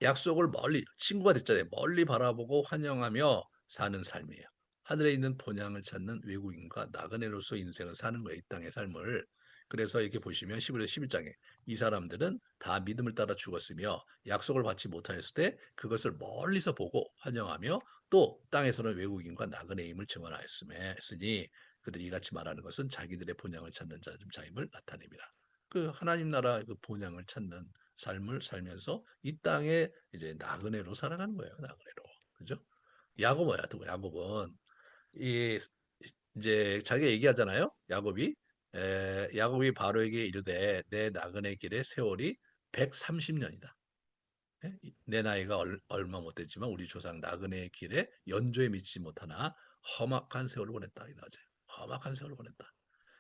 약속을 멀리 친구가 됐잖아요. 멀리 바라보고 환영하며 사는 삶이에요. 하늘에 있는 본향을 찾는 외국인과 나그네로서 인생을 사는 거예요. 이 땅의 삶을. 그래서 이렇게 보시면 11절 11장에 이 사람들은 다 믿음을 따라 죽었으며 약속을 받지 못하였을 때 그것을 멀리서 보고 환영하며 또 땅에서는 외국인과 나그네임을 증언하였으니 그들이 이같이 말하는 것은 자기들의 본향을 찾는 자임을 나타냅니다. 그 하나님 나라 그 본향을 찾는 삶을 살면서 이 땅에 이제 나그네로 살아가는 거예요. 나그네로. 그죠? 야고보야. 또 야곱은 이 이제 자기가 얘기하잖아요. 야곱이 바로에게 이르되 내 나그네 길의 세월이 130년이다. 내 나이가 얼마 못 됐지만 우리 조상 나그네의 길에 연조에 미치지 못하나 험악한 세월을 보냈다. 이거죠. 험악한 세월을 보냈다.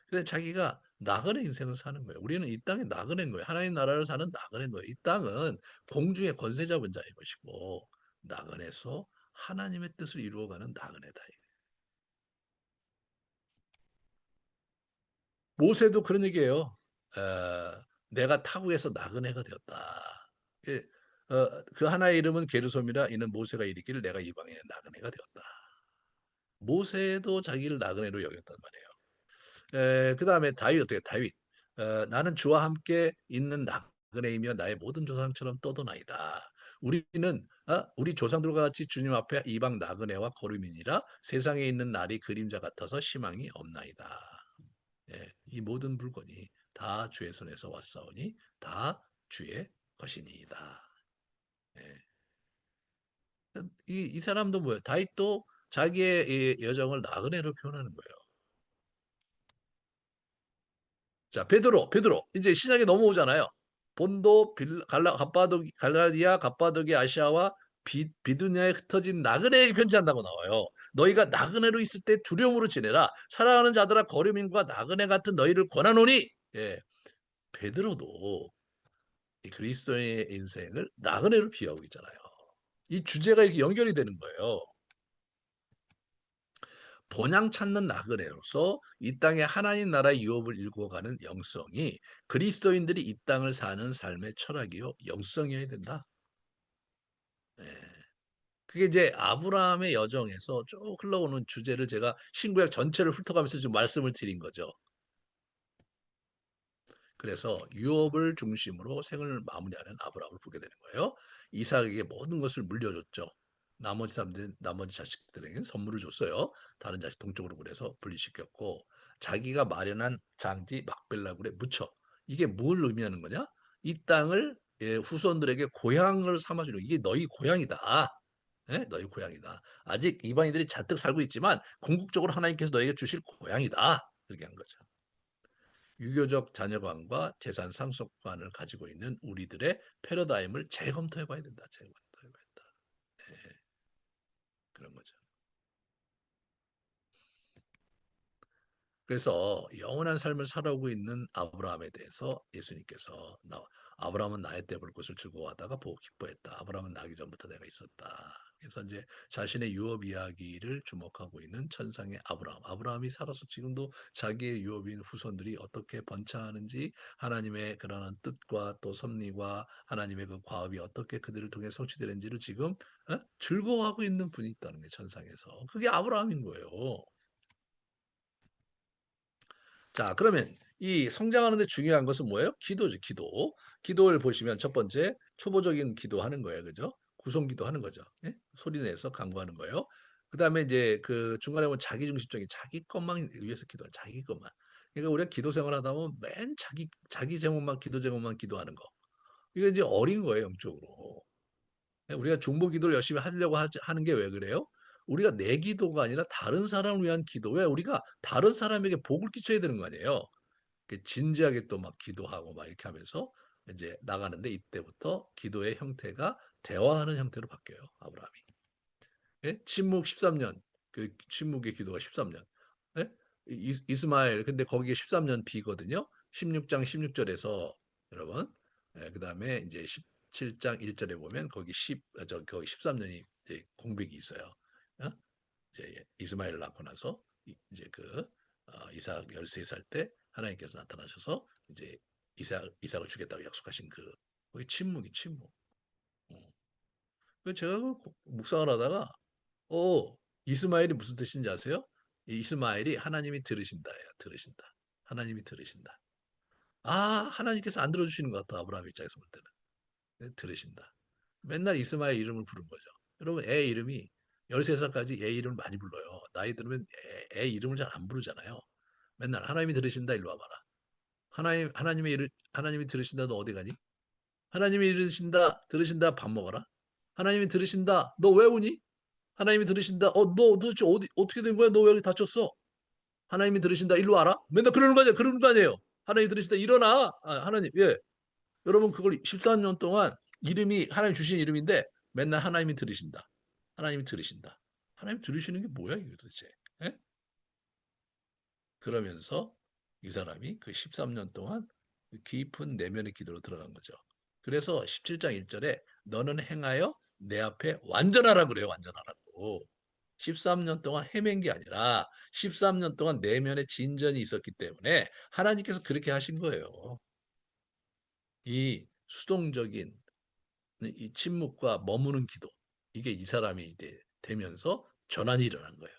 그래서 자기가 나그네 인생을 사는 거예요. 우리는 이 땅에 나그네인 거예요. 하나님 나라를 사는 나그네인 거예요. 이 땅은 공중의 권세 잡은 자인 것이고 나그네서 하나님의 뜻을 이루어가는 나그네다. 모세도 그런 얘기예요. 내가 타국에서 나그네가 되었다. 그, 그 하나의 이름은 게르솜이라 이는 모세가 이르기를 내가 이방인의 나그네가 되었다. 모세도 자기를 나그네로 여겼단 말이에요. 그다음에 다윗 어떻게 다윗 나는 주와 함께 있는 나그네이며 나의 모든 조상처럼 떠도나이다. 우리는 우리 조상들과 같이 주님 앞에 이방 나그네와 거류민이라 세상에 있는 날이 그림자 같아서 희망이 없나이다. 이 모든 물건이 다 주의 손에서 왔사오니 다 주의 것이니이다. 예. 이 사람도 뭐예요? 다윗도 자기의 이 여정을 나그네로 표현하는 거예요. 자, 베드로 이제 시작에 넘어오잖아요. 본도 갈라디아 갑바도기 아시아와 비두냐에 흩어진 나그네에게 편지한다고 나와요. 너희가 나그네로 있을 때 두려움으로 지내라. 사랑하는 자들아 거류민과 나그네 같은 너희를 권하노니. 예, 베드로도 이 그리스도의 인생을 나그네로 비유하고 있잖아요. 이 주제가 이렇게 연결이 되는 거예요. 본향 찾는 나그네로서 이 땅에 하나님 나라의 유업을 일구어가는 영성이 그리스도인들이 이 땅을 사는 삶의 철학이요 영성이어야 된다. 예. 그게 이제 아브라함의 여정에서 쭉 흘러오는 주제를 제가 신구약 전체를 훑어가면서 좀 말씀을 드린 거죠. 그래서 유업을 중심으로 생을 마무리하는 아브라함을 보게 되는 거예요. 이삭에게 모든 것을 물려줬죠. 나머지 사람들, 나머지 자식들에게는 선물을 줬어요. 다른 자식 동쪽으로 그래서 분리시켰고 자기가 마련한 장지 막벨라굴에 묻혀. 이게 뭘 의미하는 거냐? 이 땅을 후손들에게 고향을 삼아주는 이게 너희 고향이다. 너희 고향이다. 아직 이방인들이 잔뜩 살고 있지만 궁극적으로 하나님께서 너에게 주실 고향이다. 그렇게 한 거죠. 유교적 자녀관과 재산 상속관을 가지고 있는 우리들의 패러다임을 재검토해 봐야 된다. 재검토해 봐야 된다. 네, 그런 거죠. 그래서 영원한 삶을 살아오고 있는 아브라함에 대해서 예수님께서 아브라함은 나의 때 볼 것을 즐거워하다가 보고 기뻐했다. 아브라함은 나기 전부터 내가 있었다. 그래서 이제 자신의 유업 이야기를 주목하고 있는 천상의 아브라함. 아브라함이 살아서 지금도 자기의 유업인 후손들이 어떻게 번창하는지 하나님의 그러한 뜻과 또 섭리와 하나님의 그 과업이 어떻게 그들을 통해 성취되는지를 지금 즐거워하고 있는 분이 있다는 게 천상에서. 그게 아브라함인 거예요. 자, 그러면 이 성장하는 데 중요한 것은 뭐예요? 기도죠, 기도. 기도를 보시면 첫 번째 초보적인 기도하는 거예요. 그죠? 구성 기도하는 거죠. 예? 소리 내서 간구하는 거예요. 그다음에 이제 그 중간에 보면 자기 중심적인 자기 것만 위해서 기도하는 자기 것만. 그러니까 우리가 기도 생활하다 보면 맨 자기 제목만 기도 제목만 기도하는 거. 이게 이제 어린 거예요, 영적으로. 예, 우리가 중보 기도를 열심히 하려고 하는 게 왜 그래요? 우리가 내 기도가 아니라 다른 사람을 위한 기도. 왜 우리가 다른 사람에게 복을 끼쳐야 되는 거 아니에요? 진지하게 또 막 기도하고 막 이렇게 하면서 이제 나가는데 이때부터 기도의 형태가 대화하는 형태로 바뀌어요. 아브라함이. 예? 침묵 13년. 그 침묵의 기도가 13년. 예? 이스마엘 근데 거기에 13년 비거든요. 16장 16절에서 여러분. 그다음에 이제 17장 1절에 보면 거기 거기 13년이 이제 공백이 있어요. 어? 이제 이스마엘을 낳고 나서 이제 이삭 13살 때 하나님께서 나타나셔서 이제 이삭을 주겠다고 약속하신 거기 침묵이 침묵. 어. 제가 묵상을 하다가 어 이스마엘이 무슨 뜻인지 아세요? 이 이스마엘이 하나님이 들으신다예요. 들으신다. 하나님이 들으신다. 아, 하나님께서 안 들어주시는 것 같다. 아브라함 입장에서 볼 때는. 네, 들으신다. 맨날 이스마엘 이름을 부른 거죠. 여러분, 애 이름이 13살까지 애 이름을 많이 불러요. 나이 들으면 애 이름을 잘 안 부르잖아요. 맨날 하나님이 들으신다, 일로 와봐라. 하나님이 들으신다, 너 어디 가니? 하나님이 들으신다, 밥 먹어라. 하나님이 들으신다, 너 왜 우니? 하나님이 들으신다, 너 도대체 어떻게 된 거야? 너 왜 이렇게 다쳤어? 하나님이 들으신다, 일로 와라. 맨날 그러는 거 아니에요. 하나님이 들으신다, 일어나. 아, 하나님, 예. 여러분, 그걸 14년 동안 이름이 하나님 주신 이름인데 맨날 하나님이 들으신다. 하나님이 들으신다. 하나님 들으시는 게 뭐야, 이게 도대체? 예? 그러면서 이 사람이 그 13년 동안 깊은 내면의 기도로 들어간 거죠. 그래서 17장 1절에 너는 행하여 내 앞에 완전하라 그래요. 완전하라고. 13년 동안 헤맨 게 아니라 13년 동안 내면의 진전이 있었기 때문에 하나님께서 그렇게 하신 거예요. 이 수동적인 이 침묵과 머무는 기도. 이게 이 사람이 이제 되면서 전환이 일어난 거예요.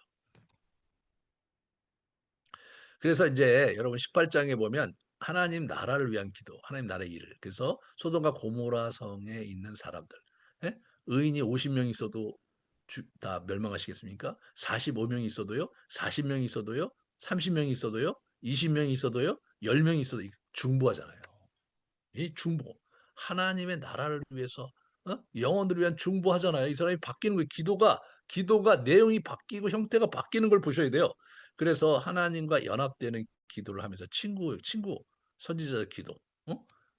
그래서 이제 여러분 18장에 보면 하나님 나라를 위한 기도, 하나님 나라의 일을. 그래서 소돔과 고모라 성에 있는 사람들, 예? 의인이 50명 있어도 다 멸망하시겠습니까? 45명이 있어도요, 40명이 있어도요, 30명이 있어도요, 20명이 있어도요, 10명이 있어도 중보하잖아요. 이 중보. 하나님의 나라를 위해서 영혼들을 위한 중보하잖아요. 이 사람이 바뀌는 거예요. 기도가 내용이 바뀌고 형태가 바뀌는 걸 보셔야 돼요. 그래서 하나님과 연합되는 기도를 하면서 친구, 선지자적 기도,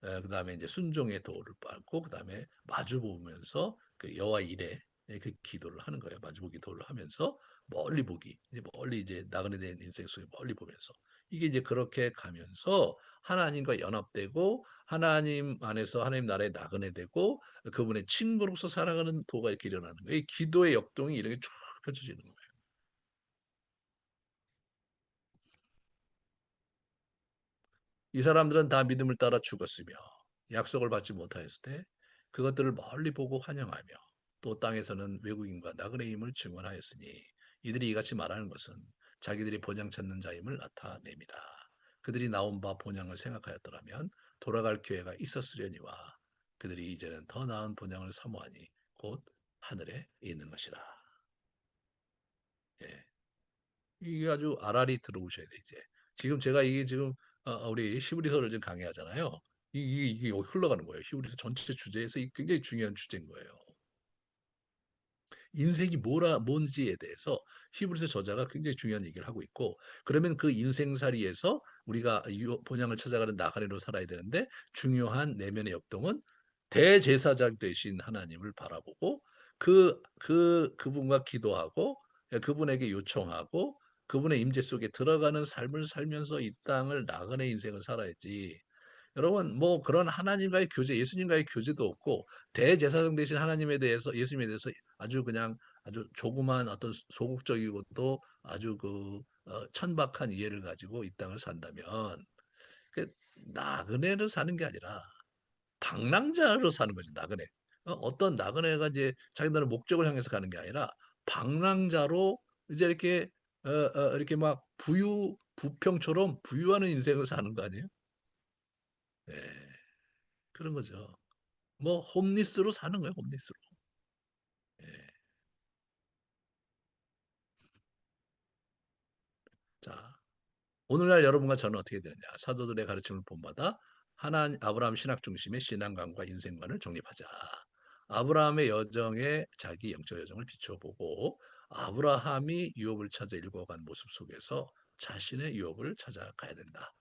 그다음에 이제 순종의 도를 밟고 그다음에 마주 보면서 그 여호와 일에 그 기도를 하는 거예요. 마주보기 기도를 하면서 멀리 보기, 이제 멀리 이제 나그네 된 인생 속에 멀리 보면서 이게 이제 그렇게 가면서 하나님과 연합되고 하나님 안에서 하나님 나라에 나그네 되고 그분의 친구로서 살아가는 도가 이렇게 일어나는 거예요. 이 기도의 역동이 이렇게 쫙 펼쳐지는 거예요. 이 사람들은 다 믿음을 따라 죽었으며 약속을 받지 못하였을 때 그것들을 멀리 보고 환영하며 또 땅에서는 외국인과 나그네임을 증언하였으니 이들이 이같이 말하는 것은 자기들이 본향 찾는 자임을 나타냅니다. 그들이 나온 바 본향을 생각하였더라면 돌아갈 기회가 있었으려니와 그들이 이제는 더 나은 본향을 사모하니 곧 하늘에 있는 것이라. 예. 이게 아주 알알이 들어오셔야 돼 이제. 지금 제가 이게 지금 우리 히브리서를 지금 강의하잖아요. 이게 흘러가는 거예요. 히브리서 전체 주제에서 굉장히 중요한 주제인 거예요. 인생이 뭔지에 대해서 히브리서 저자가 굉장히 중요한 얘기를 하고 있고 그러면 그 인생살이에서 우리가 본향을 찾아가는 나그네로 살아야 되는데 중요한 내면의 역동은 대제사장 되신 하나님을 바라보고 그분과 기도하고 그분에게 요청하고 그분의 임재 속에 들어가는 삶을 살면서 이 땅을 나그네 인생을 살아야지. 여러분 뭐 그런 하나님과의 교제, 예수님과의 교제도 없고 대제사장 되신 하나님에 대해서 예수님에 대해서 아주 그냥 아주 조그만 어떤 소극적이고 또 아주 천박한 이해를 가지고 이 땅을 산다면 그 나그네를 사는 게 아니라 방랑자로 사는 거죠. 나그네. 어떤 나그네가 이제 자기들의 목적을 향해서 가는 게 아니라 방랑자로 이제 이렇게 막 부평처럼 부유하는 인생을 사는 거 아니에요? 예, 그런 거죠. 뭐 홈리스로 사는 거예요. 홈리스로. 예. 자, 오늘날 여러분과 저는 어떻게 되느냐? 사도들의 가르침을 본받아 아브라함 신학 중심의 신앙관과 인생관을 정립하자. 아브라함의 여정에 자기 영적 여정을 비춰보고 아브라함이 유업을 찾아 일궈간 모습 속에서 자신의 유업을 찾아가야 된다.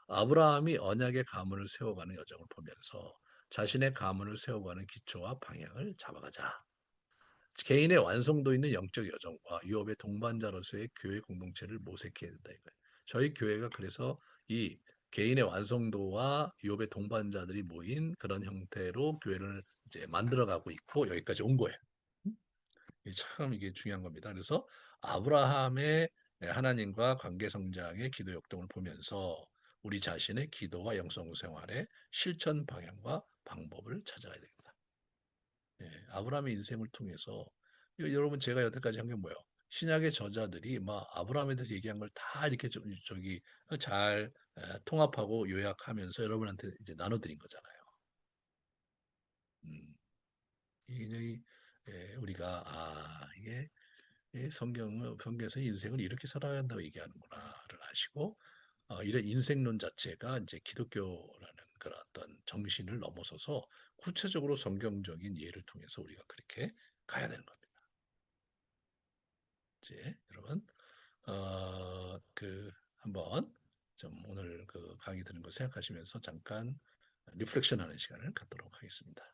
아브라함이 언약의 가문을 세워가는 여정을 보면서 자신의 가문을 세워가는 기초와 방향을 잡아가자. 개인의 완성도 있는 영적 여정과 유업의 동반자로서의 교회 공동체를 모색해야 된다 이거예요. 저희 교회가 그래서 이 개인의 완성도와 유업의 동반자들이 모인 그런 형태로 교회를 이제 만들어가고 있고 여기까지 온 거예요. 참 이게 중요한 겁니다. 그래서 아브라함의 하나님과 관계 성장의 기도 역동을 보면서 우리 자신의 기도와 영성 생활의 실천 방향과 방법을 찾아야 됩니다. 예, 아브라함의 인생을 통해서 여러분 제가 여태까지 한 게 뭐예요? 신약의 저자들이 막 아브라함에 대해서 얘기한 걸 다 이렇게 저기 잘 통합하고 요약하면서 여러분한테 이제 나눠드린 거잖아요. 음, 이게 우리가 이게 성경에서 인생을 이렇게 살아야 한다고 얘기하는구나를 아시고 이런 인생론 자체가 이제 기독교라는 그런 어떤 정신을 넘어서서 구체적으로 성경적인 예를 통해서 우리가 그렇게 가야 되는 겁니다. 이제 여러분 한번 좀 오늘 그 강의 들은 거 생각하시면서 잠깐 리플렉션하는 시간을 갖도록 하겠습니다.